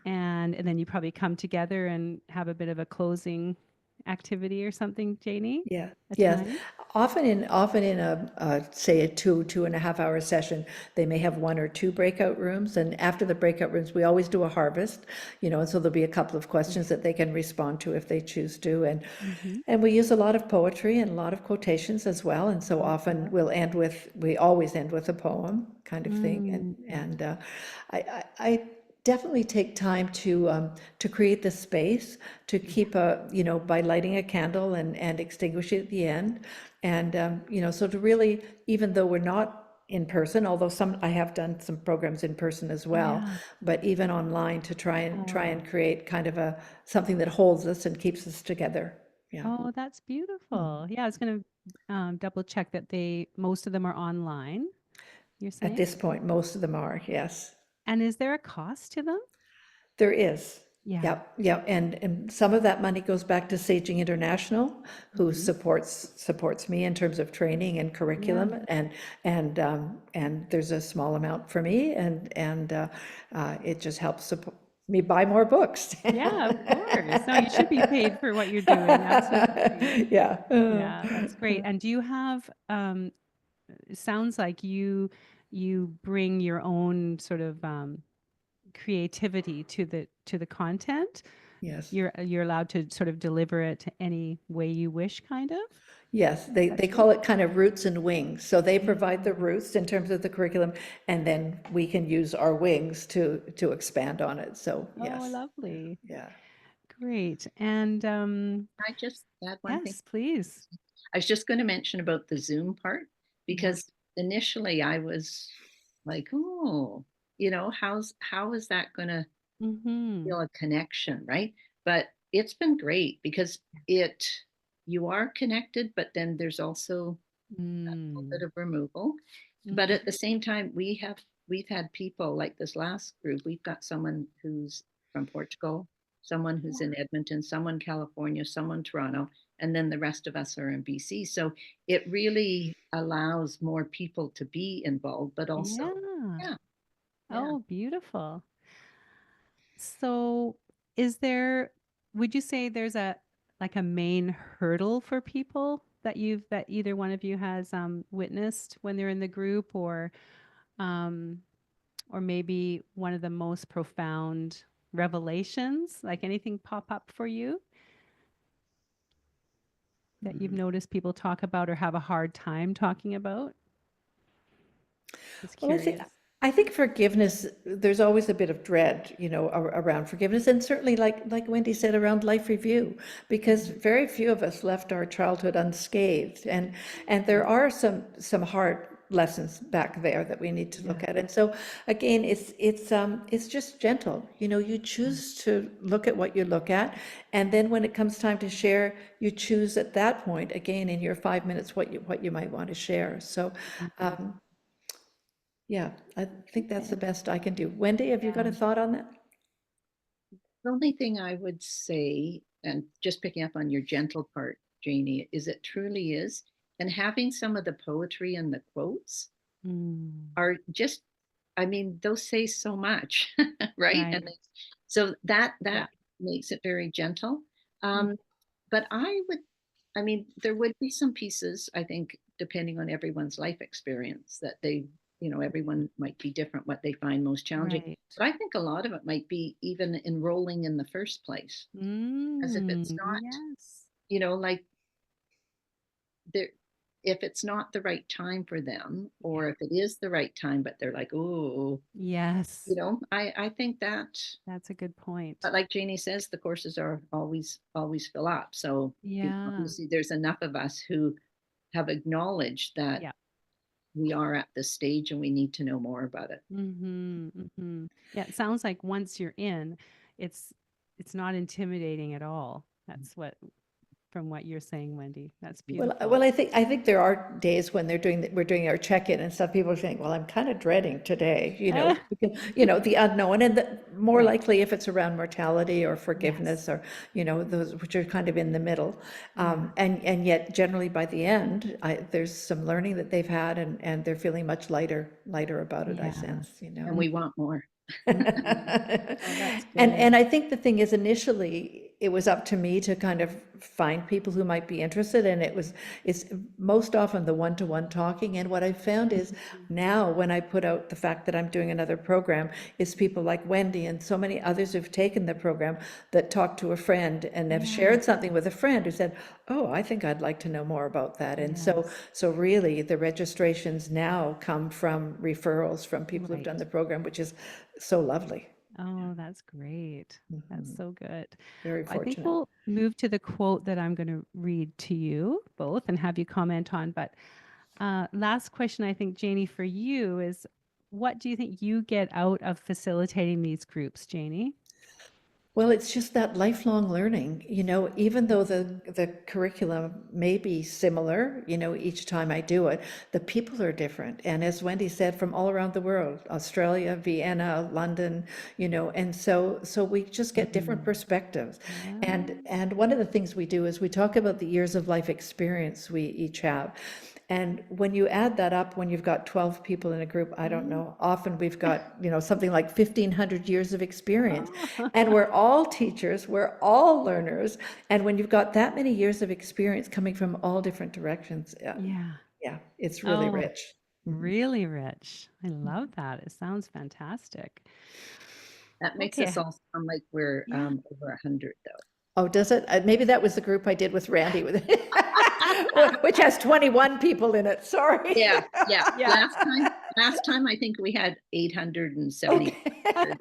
[SPEAKER 1] And then you probably come together and have a bit of a closing activity or something, Janie,
[SPEAKER 2] Yeah,
[SPEAKER 1] a
[SPEAKER 2] yes.
[SPEAKER 1] time.
[SPEAKER 2] Often in say a 2.5 hour session, they may have one or two breakout rooms. And after the breakout rooms, we always do a harvest, and so there'll be a couple of questions that they can respond to if they choose to.
[SPEAKER 1] Mm-hmm.
[SPEAKER 2] And we use a lot of poetry and a lot of quotations as well. And so often we always end with a poem kind of thing.
[SPEAKER 1] Mm.
[SPEAKER 2] And I definitely take time to create the space, to keep by lighting a candle and extinguish it at the end. And, so to really, even though we're not in person, although I have done some programs in person as well,
[SPEAKER 1] Yeah.
[SPEAKER 2] but even online, to try
[SPEAKER 1] Oh.
[SPEAKER 2] and create kind of something that holds us and keeps us together. Yeah.
[SPEAKER 1] Oh, that's beautiful. Yeah, I was going to double check that most of them are online. you're
[SPEAKER 2] At
[SPEAKER 1] saying?
[SPEAKER 2] this point, most of them are, yes.
[SPEAKER 1] And is there a cost to them?
[SPEAKER 2] There is.
[SPEAKER 1] Yeah.
[SPEAKER 2] Yep, yep. And some of that money goes back to Saging International, who
[SPEAKER 1] Mhm.
[SPEAKER 2] supports me in terms of training and
[SPEAKER 1] Yeah.
[SPEAKER 2] curriculum, and there's a small amount for me, and it just helps support me buy more books.
[SPEAKER 1] Yeah, of course. No, you should be paid for what you're doing. Absolutely.
[SPEAKER 2] Yeah.
[SPEAKER 1] Yeah, that's great. And do you have, it sounds like you bring your own sort of creativity to the content.
[SPEAKER 2] Yes.
[SPEAKER 1] You're allowed to sort of deliver it any way you wish, kind of.
[SPEAKER 2] Yes,
[SPEAKER 1] Is
[SPEAKER 2] they
[SPEAKER 1] that true?
[SPEAKER 2] call it kind of roots and wings. So they provide the
[SPEAKER 1] Mm.
[SPEAKER 2] roots in terms of the curriculum, and then we can use our wings to expand on it. So
[SPEAKER 1] Oh,
[SPEAKER 2] yes,
[SPEAKER 1] lovely.
[SPEAKER 2] yeah.
[SPEAKER 1] Great. And
[SPEAKER 3] I just add one thing?
[SPEAKER 1] yes, please.
[SPEAKER 3] I was just going to mention about the Zoom part
[SPEAKER 1] Yeah.
[SPEAKER 3] because initially I was like, oh, how is that going to
[SPEAKER 1] Mm-hmm.
[SPEAKER 3] feel a connection, right? But it's been great because you are connected, but then there's also a little
[SPEAKER 1] Mm.
[SPEAKER 3] bit of removal. But at
[SPEAKER 1] Mm-hmm.
[SPEAKER 3] the same time, we've had people like this last group. We've got someone who's from Portugal, someone who's in Edmonton, someone California, someone Toronto, and then the rest of us are in BC. So it really allows more people to be involved, but also,
[SPEAKER 1] Yeah.
[SPEAKER 3] yeah, yeah.
[SPEAKER 1] Oh, beautiful. So, is there, would you say there's a like a main hurdle for people that either one of you has witnessed when they're in the group, um, or maybe one of the most profound revelations, like anything pop up for you that you've noticed people talk about or have a hard time talking about? Just
[SPEAKER 2] Well,
[SPEAKER 1] curious.
[SPEAKER 2] I think forgiveness, there's always a bit of dread, around forgiveness, and certainly like Wendy said, around life review, because very few of us left our childhood unscathed, and there are some hard lessons back there that we need to
[SPEAKER 1] Yeah.
[SPEAKER 2] look at. And so again, it's just gentle. You choose to look at what you look at, and then when it comes time to share, you choose at that point, again, in your 5 minutes, what you might want to share. So
[SPEAKER 1] Mhm.
[SPEAKER 2] um, yeah, I think that's the
[SPEAKER 1] Okay.
[SPEAKER 2] best I can do. Wendy, have you got
[SPEAKER 1] Yeah.
[SPEAKER 2] a thought on that?
[SPEAKER 3] The only thing I would say, and just picking up on your gentle part, Janie, is it truly is. And having some of the poetry and the quotes
[SPEAKER 1] Mm.
[SPEAKER 3] are just, I mean, those say so much, right?
[SPEAKER 1] Right.
[SPEAKER 3] So that
[SPEAKER 1] Yeah.
[SPEAKER 3] makes it very gentle.
[SPEAKER 1] Mm.
[SPEAKER 3] Um, but I mean, there would be some pieces, I think, depending on everyone's life experience, that everyone might be different what they find most challenging.
[SPEAKER 1] Right.
[SPEAKER 3] But I think a lot of it might be even enrolling in the first place. As if it's not,
[SPEAKER 1] Yes.
[SPEAKER 3] like there, if it's not the right time for them,
[SPEAKER 1] Yeah.
[SPEAKER 3] or if it is the right time, but they're like, oh,
[SPEAKER 1] Yes.
[SPEAKER 3] I think that,
[SPEAKER 1] That's a good point.
[SPEAKER 3] but like Janie says, the courses are always fill up. So
[SPEAKER 1] Yeah.
[SPEAKER 3] obviously there's enough of us who have acknowledged that
[SPEAKER 1] Yeah.
[SPEAKER 3] we are at this stage and we need to know more about it.
[SPEAKER 1] Yeah, it sounds like once you're in, it's it's not intimidating at all. That's what from what you're saying, Wendy. That's
[SPEAKER 2] Well,
[SPEAKER 1] beautiful.
[SPEAKER 2] well, I think there are days when we're doing our check-in and stuff. People are saying, "Well, I'm kind of dreading today," because, the unknown, and more
[SPEAKER 1] Right.
[SPEAKER 2] likely if it's around mortality or
[SPEAKER 1] Yes.
[SPEAKER 2] forgiveness or those which are kind of in the middle,
[SPEAKER 1] Yeah.
[SPEAKER 2] and yet generally by the end, there's some learning that they've had, and they're feeling much lighter about it. I
[SPEAKER 1] Yeah.
[SPEAKER 3] And we want more.
[SPEAKER 1] Mhm. Oh, that's
[SPEAKER 2] And
[SPEAKER 1] good.
[SPEAKER 2] I think the thing is, initially it was up to me to kind of find people who might be interested, and it's most often the one-to-one talking. And what I found is
[SPEAKER 1] Mhm.
[SPEAKER 2] now when I put out the fact that I'm doing another program, is people like Wendy and so many others who've taken the program that talk to a friend and have
[SPEAKER 1] Yeah.
[SPEAKER 2] shared something with a friend who said, "Oh, I think I'd like to know more about that." And so
[SPEAKER 1] Yes.
[SPEAKER 2] so really the registrations now come from referrals from people who've done
[SPEAKER 1] Right.
[SPEAKER 2] the program, which is so lovely.
[SPEAKER 1] Oh, that's great. That's so good.
[SPEAKER 2] Very
[SPEAKER 1] I think
[SPEAKER 2] fortunate.
[SPEAKER 1] we'll move to the quote that I'm going to read to you both and have you comment on. But last question, I think, Janie, for you is what do you think you get out of facilitating these groups, Janie?
[SPEAKER 2] Well, it's just that lifelong learning, even though the curriculum may be similar, each time I do it, the people are different. And as Wendy said, from all around the world, Australia, Vienna, London, and so we just get different
[SPEAKER 1] Mhm.
[SPEAKER 2] perspectives.
[SPEAKER 1] Yeah.
[SPEAKER 2] And one of the things we do is we talk about the years of life experience we each have. And when you add that up, when you've got 12 people in a group, I don't
[SPEAKER 1] Mm.
[SPEAKER 2] know, often we've got, something like 1,500 years of experience.
[SPEAKER 1] Oh.
[SPEAKER 2] And we're all teachers, we're all learners. And when you've got that many years of experience coming from all different directions,
[SPEAKER 1] Yeah.
[SPEAKER 2] yeah, it's really
[SPEAKER 1] Oh,
[SPEAKER 2] rich. Mhm.
[SPEAKER 1] really rich. I love that. It sounds fantastic.
[SPEAKER 3] That makes
[SPEAKER 1] Okay.
[SPEAKER 3] us all sound like we're
[SPEAKER 1] Yeah.
[SPEAKER 3] over 100, though.
[SPEAKER 2] Oh, does it? Maybe that was the group I did with Randy, which has 21 people in it. Sorry.
[SPEAKER 3] Yeah, yeah.
[SPEAKER 1] Yeah.
[SPEAKER 3] Last time I think we had 870.
[SPEAKER 2] Okay.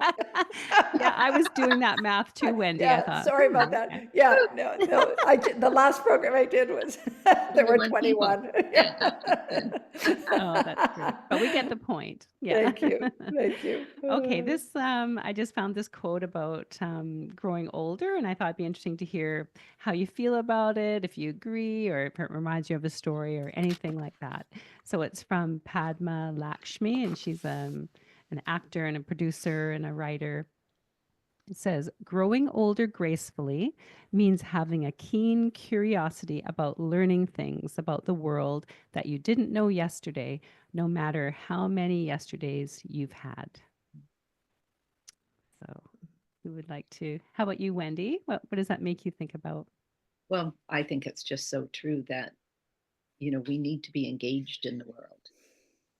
[SPEAKER 1] Yeah, I was doing that math too, Wendy. I
[SPEAKER 2] Yeah,
[SPEAKER 1] thought,
[SPEAKER 2] sorry about that.
[SPEAKER 1] okay.
[SPEAKER 2] Yeah, no, the last program I did was, there were
[SPEAKER 3] 21 people.
[SPEAKER 2] 21.
[SPEAKER 3] Yeah, that was good.
[SPEAKER 1] Oh, that's great. But we get the point. Yeah.
[SPEAKER 2] Thank you, thank you.
[SPEAKER 1] Okay, this I just found this quote about growing older, and I thought it'd be interesting to hear how you feel about it, if you agree, or if it reminds you of a story or anything like that. So it's from Padma Lakshmi, and she's an actor and a producer and a writer. It says, growing older gracefully means having a keen curiosity about learning things about the world that you didn't know yesterday, no matter how many yesterdays you've had. So, who would like to? How about you, Wendy? What does that make you think about?
[SPEAKER 3] Well, I think it's just so true that, we need to be engaged in the world.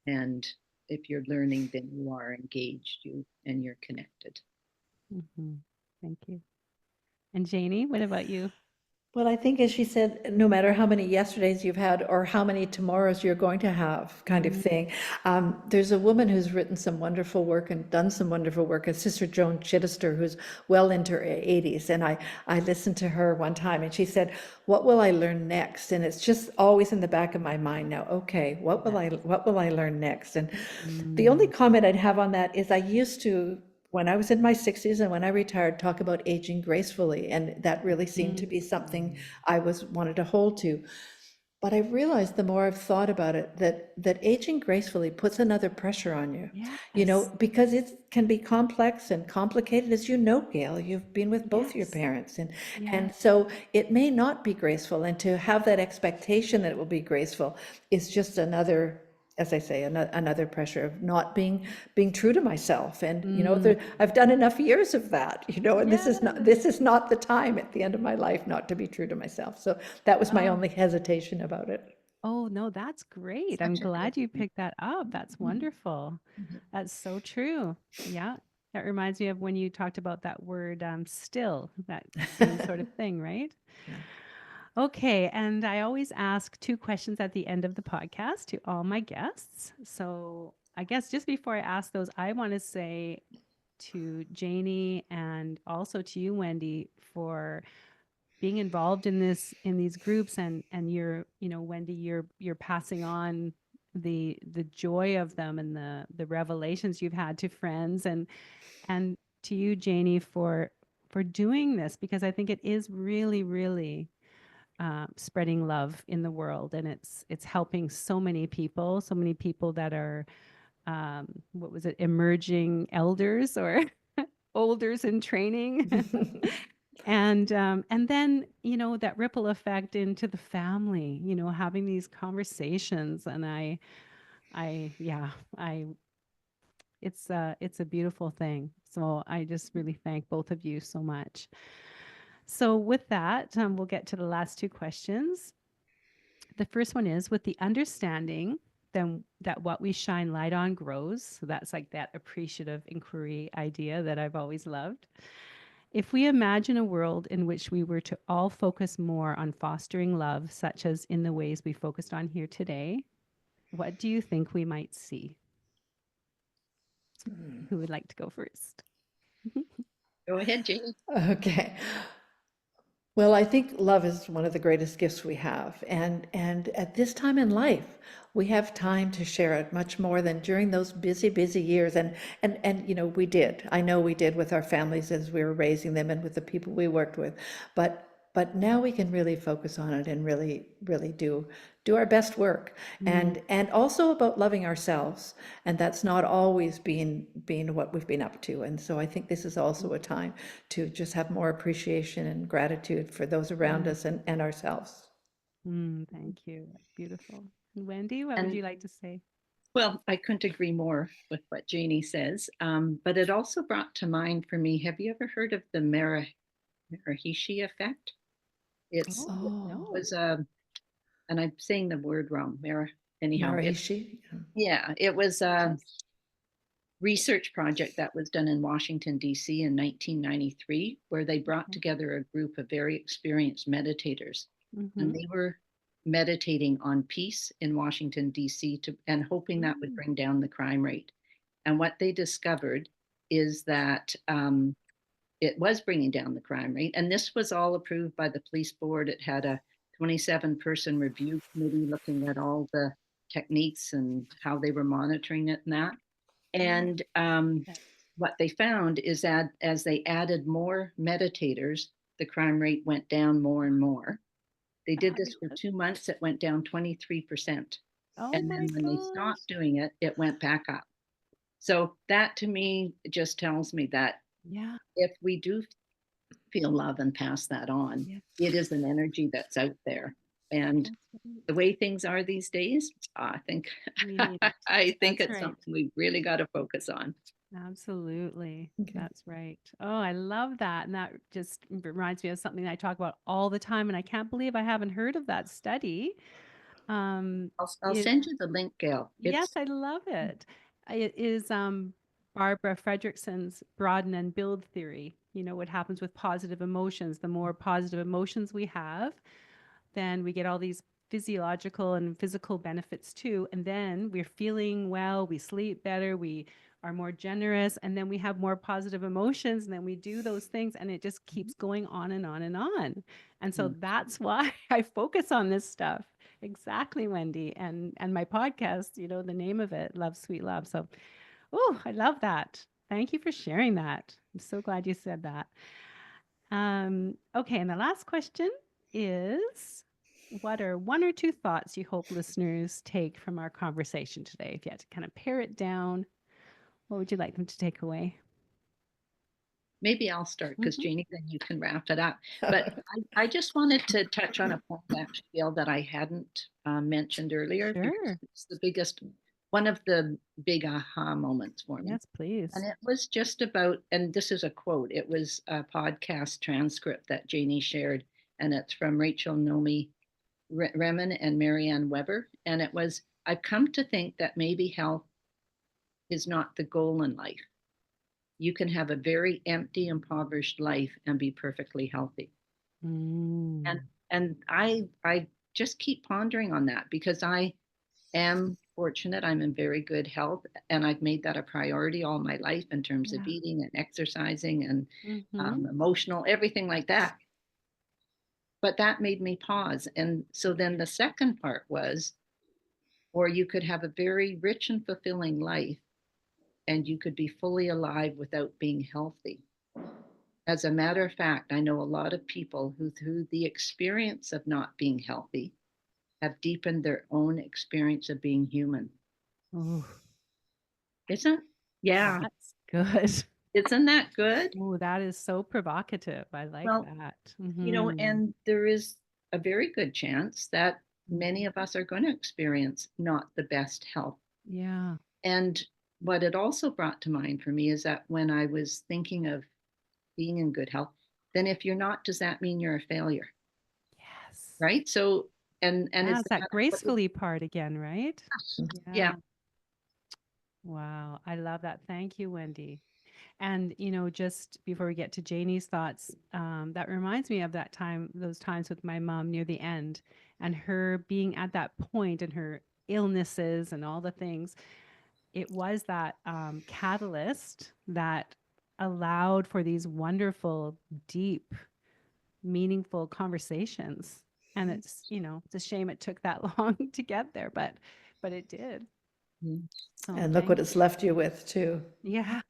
[SPEAKER 3] And if you're learning, then you are engaged, and you're connected.
[SPEAKER 1] Hmm. Thank you. And Janie, what about you?
[SPEAKER 2] Well, I think as she said, no matter how many yesterdays you've had or how many tomorrows you're going to have, kind of
[SPEAKER 1] Mm,
[SPEAKER 2] thing. There's a woman who's written some wonderful work and done some wonderful work, a Sister Joan Chittister, who's well into her 80s. And I listened to her one time and she said, what will I learn next? And it's just always in the back of my mind now, okay,
[SPEAKER 1] yes.
[SPEAKER 2] what will I learn next? And the only
[SPEAKER 1] Mm,
[SPEAKER 2] comment I'd have on that is I used to, when I was in my 60s and when I retired, talk about aging gracefully. And that really seemed to
[SPEAKER 1] mm,
[SPEAKER 2] be something
[SPEAKER 1] mm.
[SPEAKER 2] I wanted to hold to. But I realized the more I've thought about it, that aging gracefully puts another pressure on you,
[SPEAKER 1] Yes.
[SPEAKER 2] because it can be complex and complicated, as you know, Gail, you've been with both your
[SPEAKER 1] Yes.
[SPEAKER 2] parents. And
[SPEAKER 1] Yes.
[SPEAKER 2] so it may not be graceful. And to have that expectation that it will be graceful is just another, as I say, another pressure of not being true to myself. And
[SPEAKER 1] Mm,
[SPEAKER 2] I've done enough years of that, and
[SPEAKER 1] yes.
[SPEAKER 2] this is not the time at the end of my life not to be true to myself. So that was my
[SPEAKER 1] Oh,
[SPEAKER 2] only hesitation about it.
[SPEAKER 1] oh, no, that's great. I'm
[SPEAKER 3] Such a good
[SPEAKER 1] glad you
[SPEAKER 3] point.
[SPEAKER 1] picked that up. That's
[SPEAKER 3] Mhm,
[SPEAKER 1] wonderful.
[SPEAKER 3] mhm.
[SPEAKER 1] That's so true. Yeah. That reminds me of when you talked about that word still, that same sort of thing, right?
[SPEAKER 2] Yeah.
[SPEAKER 1] Okay. And I always ask two questions at the end of the podcast to all my guests. So I guess just before I ask those, I want to say to Janie and also to you, Wendy, for being involved in these groups, and you're, Wendy, you're passing on the joy of them and the revelations you've had to friends, and to you, Janie, for doing this, because I think it is really, really spreading love in the world, and it's helping so many people that are what was it, emerging elders or olders in training. And then, that ripple effect into the family, having these conversations. And yeah, I it's a beautiful thing. So I just really thank both of you so much. So with that, we'll get to the last two questions. The first one is, with the understanding then that what we shine light on grows. So that's like that appreciative inquiry idea that I've always loved. If we imagine a world in which we were to all focus more on fostering love, such as in the ways we focused on here today, what do you think we might see? Who would like to go first?
[SPEAKER 3] Go ahead, Jamie.
[SPEAKER 2] Okay. Well, I think love is one of the greatest gifts we have. And at this time in life, we have time to share it much more than during those busy, busy years. And you know, we did. I know we did with our families as we were raising them and with the people we worked with. But now we can really focus on it and really, really do our best work.
[SPEAKER 1] Mm,
[SPEAKER 2] And also about loving ourselves. And that's not always been what we've been up to. And so I think this is also a time to just have more appreciation and gratitude for those around
[SPEAKER 1] yeah.
[SPEAKER 2] us and ourselves.
[SPEAKER 1] Thank you. That's beautiful. And Wendy, what would
[SPEAKER 3] And
[SPEAKER 1] you like to say?
[SPEAKER 3] well, I couldn't agree more with what Janey says. But it also brought to mind for me, have you ever heard of the Maharishi effect?
[SPEAKER 1] Oh,
[SPEAKER 3] It
[SPEAKER 2] Oh,
[SPEAKER 1] no.
[SPEAKER 3] was and I'm saying the word wrong, anyhow,
[SPEAKER 2] Maharishi.
[SPEAKER 3] yeah, it was a research project that was done in Washington, D.C. in 1993, where they brought together a group of very experienced meditators. And
[SPEAKER 1] Mm-hmm.
[SPEAKER 3] they were meditating on peace in Washington, D.C., and hoping that would
[SPEAKER 1] Mm,
[SPEAKER 3] bring down the crime rate. And what they discovered is that it was bringing down the crime rate. And this was all approved by the police board. It had a 27-person review committee looking at all the techniques and how they were monitoring it and that. And
[SPEAKER 1] okay.
[SPEAKER 3] what they found is that as they added more meditators, the crime rate went down more and more. They did this for
[SPEAKER 1] Fabulous.
[SPEAKER 3] 2 months, it went down 23%.
[SPEAKER 1] Oh
[SPEAKER 3] And
[SPEAKER 1] my
[SPEAKER 3] then when they
[SPEAKER 1] gosh.
[SPEAKER 3] stopped doing it, it went back up. So that to me just tells me that
[SPEAKER 1] Yeah.
[SPEAKER 3] if we do feel love and pass that on,
[SPEAKER 1] Yeah.
[SPEAKER 3] it is an energy that's out there. And
[SPEAKER 1] That's right.
[SPEAKER 3] the way things are these days, I think
[SPEAKER 1] We need it.
[SPEAKER 3] I think
[SPEAKER 1] That's
[SPEAKER 3] it's
[SPEAKER 1] right.
[SPEAKER 3] something we really got to focus on.
[SPEAKER 1] Absolutely.
[SPEAKER 2] Okay.
[SPEAKER 1] That's right. Oh, I love that. And that just reminds me of something I talk about all the time. And I can't believe I haven't heard of that study. Um,
[SPEAKER 3] I'll
[SPEAKER 1] it,
[SPEAKER 3] send you the link, Gail.
[SPEAKER 1] yes, I love it. It is Barbara Fredrickson's broaden and build theory. You know, what happens with positive emotions. The more positive emotions we have, then we get all these physiological and physical benefits too. And then we're feeling well, we sleep better, we are more generous, and then we have more positive emotions, and then we do those things, and it just keeps going on and on and on. And so
[SPEAKER 3] Mm.
[SPEAKER 1] that's why I focus on this stuff. Exactly, Wendy. And my podcast, you know, the name of it, Love Sweet Love. So, oh, I love that. Thank you for sharing that. I'm so glad you said that. Okay, and the last question is, what are one or two thoughts you hope listeners take from our conversation today? If you had to kind of pare it down, what would you like them to take away?
[SPEAKER 3] Maybe I'll start because
[SPEAKER 1] Hmm.
[SPEAKER 3] Janie, then you can wrap it up. But I just wanted to touch on a point actually, Gail, that I hadn't mentioned earlier because
[SPEAKER 1] Sure.
[SPEAKER 3] it's one of the big aha moments for me.
[SPEAKER 1] Yes, please.
[SPEAKER 3] And it was just about, and this is a quote, it was a podcast transcript that Janie shared, and it's from Rachel Nomi Remen and Marianne Weber. And it was, I've come to think that maybe health is not the goal in life. You can have a very empty, impoverished life and be perfectly healthy. And
[SPEAKER 1] Mm,
[SPEAKER 3] and I just keep pondering on that because I am fortunate. I'm in very good health, and I've made that a priority all my life in terms of
[SPEAKER 1] yeah.
[SPEAKER 3] eating and exercising and
[SPEAKER 1] Mm-hmm.
[SPEAKER 3] emotional, everything like that. But that made me pause. And so then the second part was, or you could have a very rich and fulfilling life and you could be fully alive without being healthy. As a matter of fact, I know a lot of people who, through the experience of not being healthy, have deepened their own experience of being human.
[SPEAKER 1] Oh,
[SPEAKER 3] Isn't, yeah,
[SPEAKER 1] that's good.
[SPEAKER 3] isn't that good?
[SPEAKER 1] Oh, that is so provocative. I like
[SPEAKER 3] Well,
[SPEAKER 1] that. Mm-hmm.
[SPEAKER 3] and there is a very good chance that many of us are going to experience not the best health.
[SPEAKER 1] Yeah.
[SPEAKER 3] And what it also brought to mind for me is that when I was thinking of being in good health, then if you're not, does that mean you're a failure?
[SPEAKER 1] Yes.
[SPEAKER 3] Right? So, and
[SPEAKER 1] Yeah,
[SPEAKER 3] is
[SPEAKER 1] it's that
[SPEAKER 3] that what would,
[SPEAKER 1] gracefully part again, right?
[SPEAKER 3] yeah,
[SPEAKER 1] Yeah. Wow. I love that. Thank you, Wendy. And, you know, just before we get to Janie's thoughts, that reminds me of that time, those times with my mom near the end and her being at that point and her illnesses and all the things. It was that catalyst that allowed for these wonderful, deep meaningful conversations. And it's, it's a shame it took that long to get there, but it did.
[SPEAKER 3] Mhm.
[SPEAKER 1] So
[SPEAKER 2] And look what it's left you with too.
[SPEAKER 1] yeah.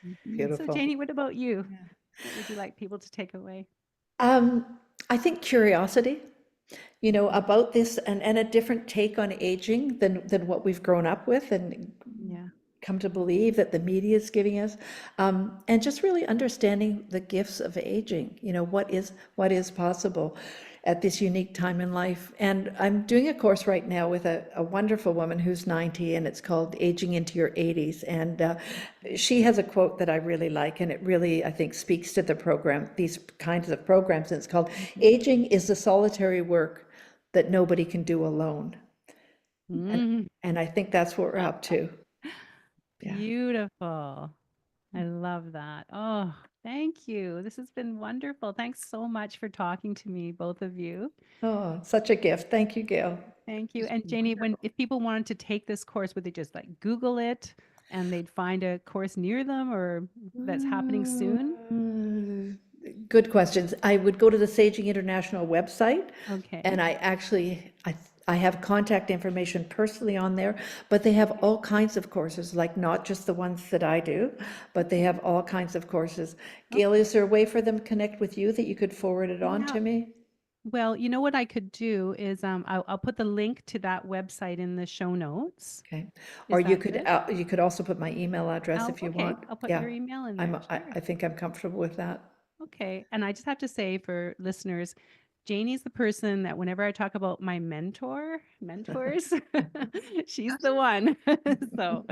[SPEAKER 1] So
[SPEAKER 2] Beautiful.
[SPEAKER 1] Janey, what about you? What would you like people to take away?
[SPEAKER 2] I think curiosity, about this and a different take on aging than what we've grown up with and
[SPEAKER 1] Yeah.
[SPEAKER 2] come to believe that the media is giving us, and just really understanding the gifts of aging, what is possible at this unique time in life. And I'm doing a course right now with a wonderful woman who's 90, and it's called Aging into Your 80s. And she has a quote that I really like, and it really, I think, speaks to the program, these kinds of programs. And it's called, "Aging is the solitary work that nobody can do alone."
[SPEAKER 1] Mm,
[SPEAKER 2] And I think that's what we're up to. Yeah.
[SPEAKER 1] beautiful. I love that. Oh, thank you. This has been wonderful. Thanks so much for talking to me, both of you.
[SPEAKER 2] Oh, such a gift. Thank you, Gail.
[SPEAKER 1] Thank you. And Janey, if people wanted to take this course, would they just like Google it and they'd find a course near them or that's happening soon?
[SPEAKER 2] Good questions. I would go to the Saging International website,
[SPEAKER 1] Okay.
[SPEAKER 2] and I have contact information personally on there, but they have all kinds of courses, like not just the ones that I do, but they have all kinds of courses. Gail, is there a way for them to connect with you that you could forward it on
[SPEAKER 1] Yeah.
[SPEAKER 2] to me?
[SPEAKER 1] Well, you know what I could do is I'll put the link to that website in the show notes.
[SPEAKER 2] Okay.
[SPEAKER 1] Is
[SPEAKER 2] Or you
[SPEAKER 1] that
[SPEAKER 2] could,
[SPEAKER 1] good?
[SPEAKER 2] you could also put my email address
[SPEAKER 1] Oh,
[SPEAKER 2] if you
[SPEAKER 1] okay.
[SPEAKER 2] want.
[SPEAKER 1] I'll put
[SPEAKER 2] Yeah,
[SPEAKER 1] your email in there. Sure.
[SPEAKER 2] I think I'm comfortable with that.
[SPEAKER 1] Okay. And I just have to say for listeners, Janey's the person that whenever I talk about my mentors, she's the one. So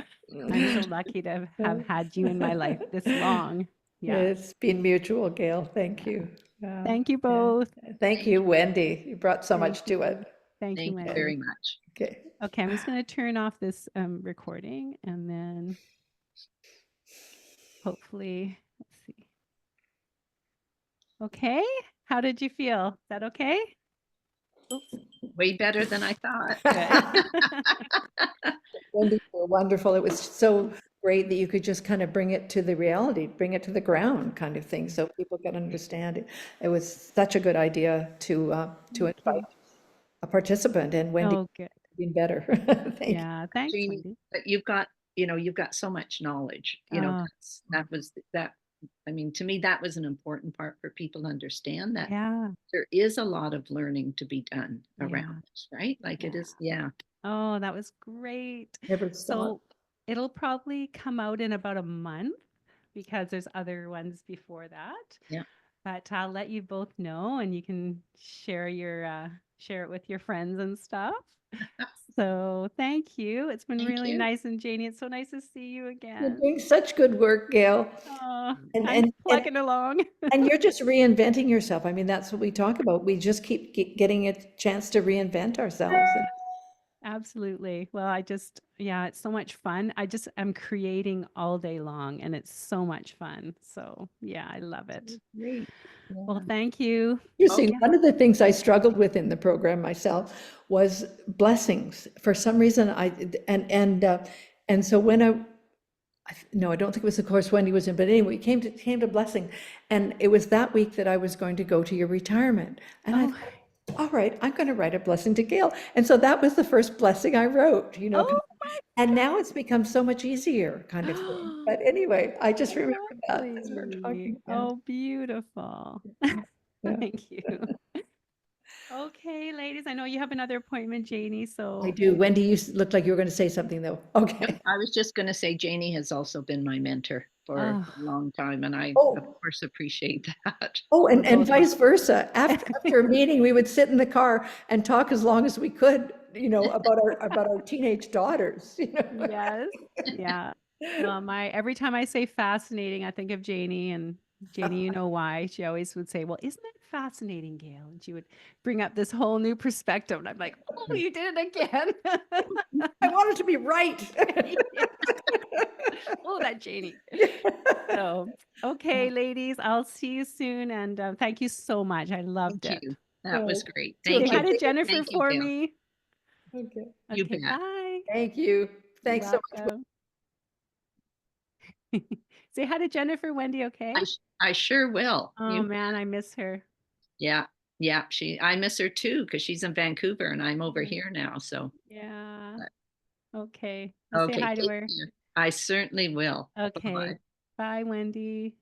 [SPEAKER 1] I'm so lucky to have had you in my life this long. Yeah.
[SPEAKER 2] It's been mutual, Gail. Thank
[SPEAKER 1] Yeah.
[SPEAKER 2] you.
[SPEAKER 1] Thank you
[SPEAKER 2] Yeah.
[SPEAKER 1] both.
[SPEAKER 2] Thank you, Wendy. You brought so
[SPEAKER 1] Thank
[SPEAKER 2] much to
[SPEAKER 1] you.
[SPEAKER 2] it.
[SPEAKER 1] Thank you,
[SPEAKER 3] Thank you
[SPEAKER 1] Wendy.
[SPEAKER 3] very much.
[SPEAKER 2] Okay.
[SPEAKER 1] Okay, I'm just going to turn off this recording and then hopefully, let's see. Okay, how did you feel? Is that okay? Oops.
[SPEAKER 3] Way better than I thought.
[SPEAKER 1] Good.
[SPEAKER 2] Wendy, you were wonderful. It was so great that you could just kind of bring it to the reality, bring it to the ground kind of thing, so people can understand it. It was such a good idea to
[SPEAKER 1] Thank
[SPEAKER 2] invite
[SPEAKER 1] you.
[SPEAKER 2] a participant, and Wendy
[SPEAKER 1] Oh, good.
[SPEAKER 2] been better. Thank you.
[SPEAKER 1] Yeah, thanks,
[SPEAKER 3] Jeannie,
[SPEAKER 1] Wendy.
[SPEAKER 3] but you've got so much knowledge,
[SPEAKER 1] Oh,
[SPEAKER 3] that I mean, to me, that was an important part for people to understand that
[SPEAKER 1] yeah,
[SPEAKER 3] there is a lot of learning to be done
[SPEAKER 1] yeah,
[SPEAKER 3] around this, right? Like it
[SPEAKER 1] yeah.
[SPEAKER 3] is, yeah.
[SPEAKER 1] Oh, that was great.
[SPEAKER 2] Never stop.
[SPEAKER 1] So it'll probably come out in about a month because there's other ones before that.
[SPEAKER 3] Yeah.
[SPEAKER 1] But I'll let you both know and you can share share it with your friends and stuff. So thank you. It's been
[SPEAKER 3] Thank
[SPEAKER 1] really
[SPEAKER 3] you.
[SPEAKER 1] nice. And Janie, it's so nice to see you
[SPEAKER 2] You're
[SPEAKER 1] again.
[SPEAKER 2] doing such good work, Gail.
[SPEAKER 1] Oh,
[SPEAKER 2] And
[SPEAKER 1] I'm
[SPEAKER 2] and and
[SPEAKER 1] plugging along.
[SPEAKER 2] and you're just reinventing yourself. I mean, that's what we talk about. We just keep getting a chance to reinvent ourselves.
[SPEAKER 1] Absolutely. Well, yeah, it's so much fun. I'm creating all day long and it's so much fun. So yeah, I love it.
[SPEAKER 3] Great.
[SPEAKER 1] Well,
[SPEAKER 3] Yeah.
[SPEAKER 1] thank you.
[SPEAKER 2] You see,
[SPEAKER 1] Yeah.
[SPEAKER 2] one of the things I struggled with in the program myself was blessings. For some reason, and so when no, I don't think it was the course Wendy was in, but anyway, it came to blessing, and it was that week that I was going to go to your retirement, and I
[SPEAKER 1] Oh,
[SPEAKER 2] thought, all right, I'm going to write a blessing to Gail, and so that was the first blessing I wrote,
[SPEAKER 1] oh
[SPEAKER 2] and now it's become so much easier, kind of thing.
[SPEAKER 1] my
[SPEAKER 2] But anyway, I just remembered that as we're
[SPEAKER 1] Lovely.
[SPEAKER 2] talking. Yeah,
[SPEAKER 1] Oh, beautiful.
[SPEAKER 2] yeah.
[SPEAKER 1] Thank you. Okay, ladies, I know you have another appointment, Janie,
[SPEAKER 2] I
[SPEAKER 1] so
[SPEAKER 2] do. Wendy, you looked like you were going to say something, though.
[SPEAKER 3] Yep.
[SPEAKER 2] Okay.
[SPEAKER 3] I was just going to say, Janie has also been my mentor for a
[SPEAKER 1] oh,
[SPEAKER 3] long time, and I, of
[SPEAKER 2] Oh,
[SPEAKER 3] course, appreciate that.
[SPEAKER 2] oh,
[SPEAKER 1] we're
[SPEAKER 2] and
[SPEAKER 1] both
[SPEAKER 2] vice versa. After a meeting, we would sit in the car and talk as long as we could, about our teenage daughters,
[SPEAKER 1] yes. Yeah. Well, every time I say fascinating, I think of Janie and Janie, you know why. She always would say, "Well, isn't it fascinating, Gail?" And she would bring up this whole new perspective. And I'm like, "Oh, you did it again."
[SPEAKER 2] I wanted to be right.
[SPEAKER 1] Yeah. Oh, that Janie. So, okay, ladies, I'll see you soon. And thank you so much. I loved
[SPEAKER 3] Thank
[SPEAKER 1] it.
[SPEAKER 3] you. That was great.
[SPEAKER 2] So
[SPEAKER 1] Say
[SPEAKER 3] Thank
[SPEAKER 2] if I
[SPEAKER 1] hi
[SPEAKER 3] you.
[SPEAKER 1] to
[SPEAKER 2] take it,
[SPEAKER 1] Jennifer
[SPEAKER 3] Thank you,
[SPEAKER 1] for
[SPEAKER 3] Gail.
[SPEAKER 1] me.
[SPEAKER 2] okay.
[SPEAKER 3] You
[SPEAKER 1] Okay,
[SPEAKER 3] bet.
[SPEAKER 1] bye.
[SPEAKER 2] Thank you.
[SPEAKER 1] You're
[SPEAKER 2] Thanks so much.
[SPEAKER 1] welcome. Say hi to Jennifer, Wendy, okay?
[SPEAKER 3] I sure will.
[SPEAKER 1] Oh
[SPEAKER 3] You
[SPEAKER 1] man, I miss her.
[SPEAKER 3] Yeah. Yeah. I miss her too, because she's in Vancouver and I'm over
[SPEAKER 1] Yeah.
[SPEAKER 3] here now. So,
[SPEAKER 1] Yeah.
[SPEAKER 3] but-
[SPEAKER 1] Okay. Well, say
[SPEAKER 3] okay.
[SPEAKER 1] hi to
[SPEAKER 3] Take
[SPEAKER 1] her.
[SPEAKER 3] care. I certainly will. Bye-bye.
[SPEAKER 1] Okay. Bye, Wendy.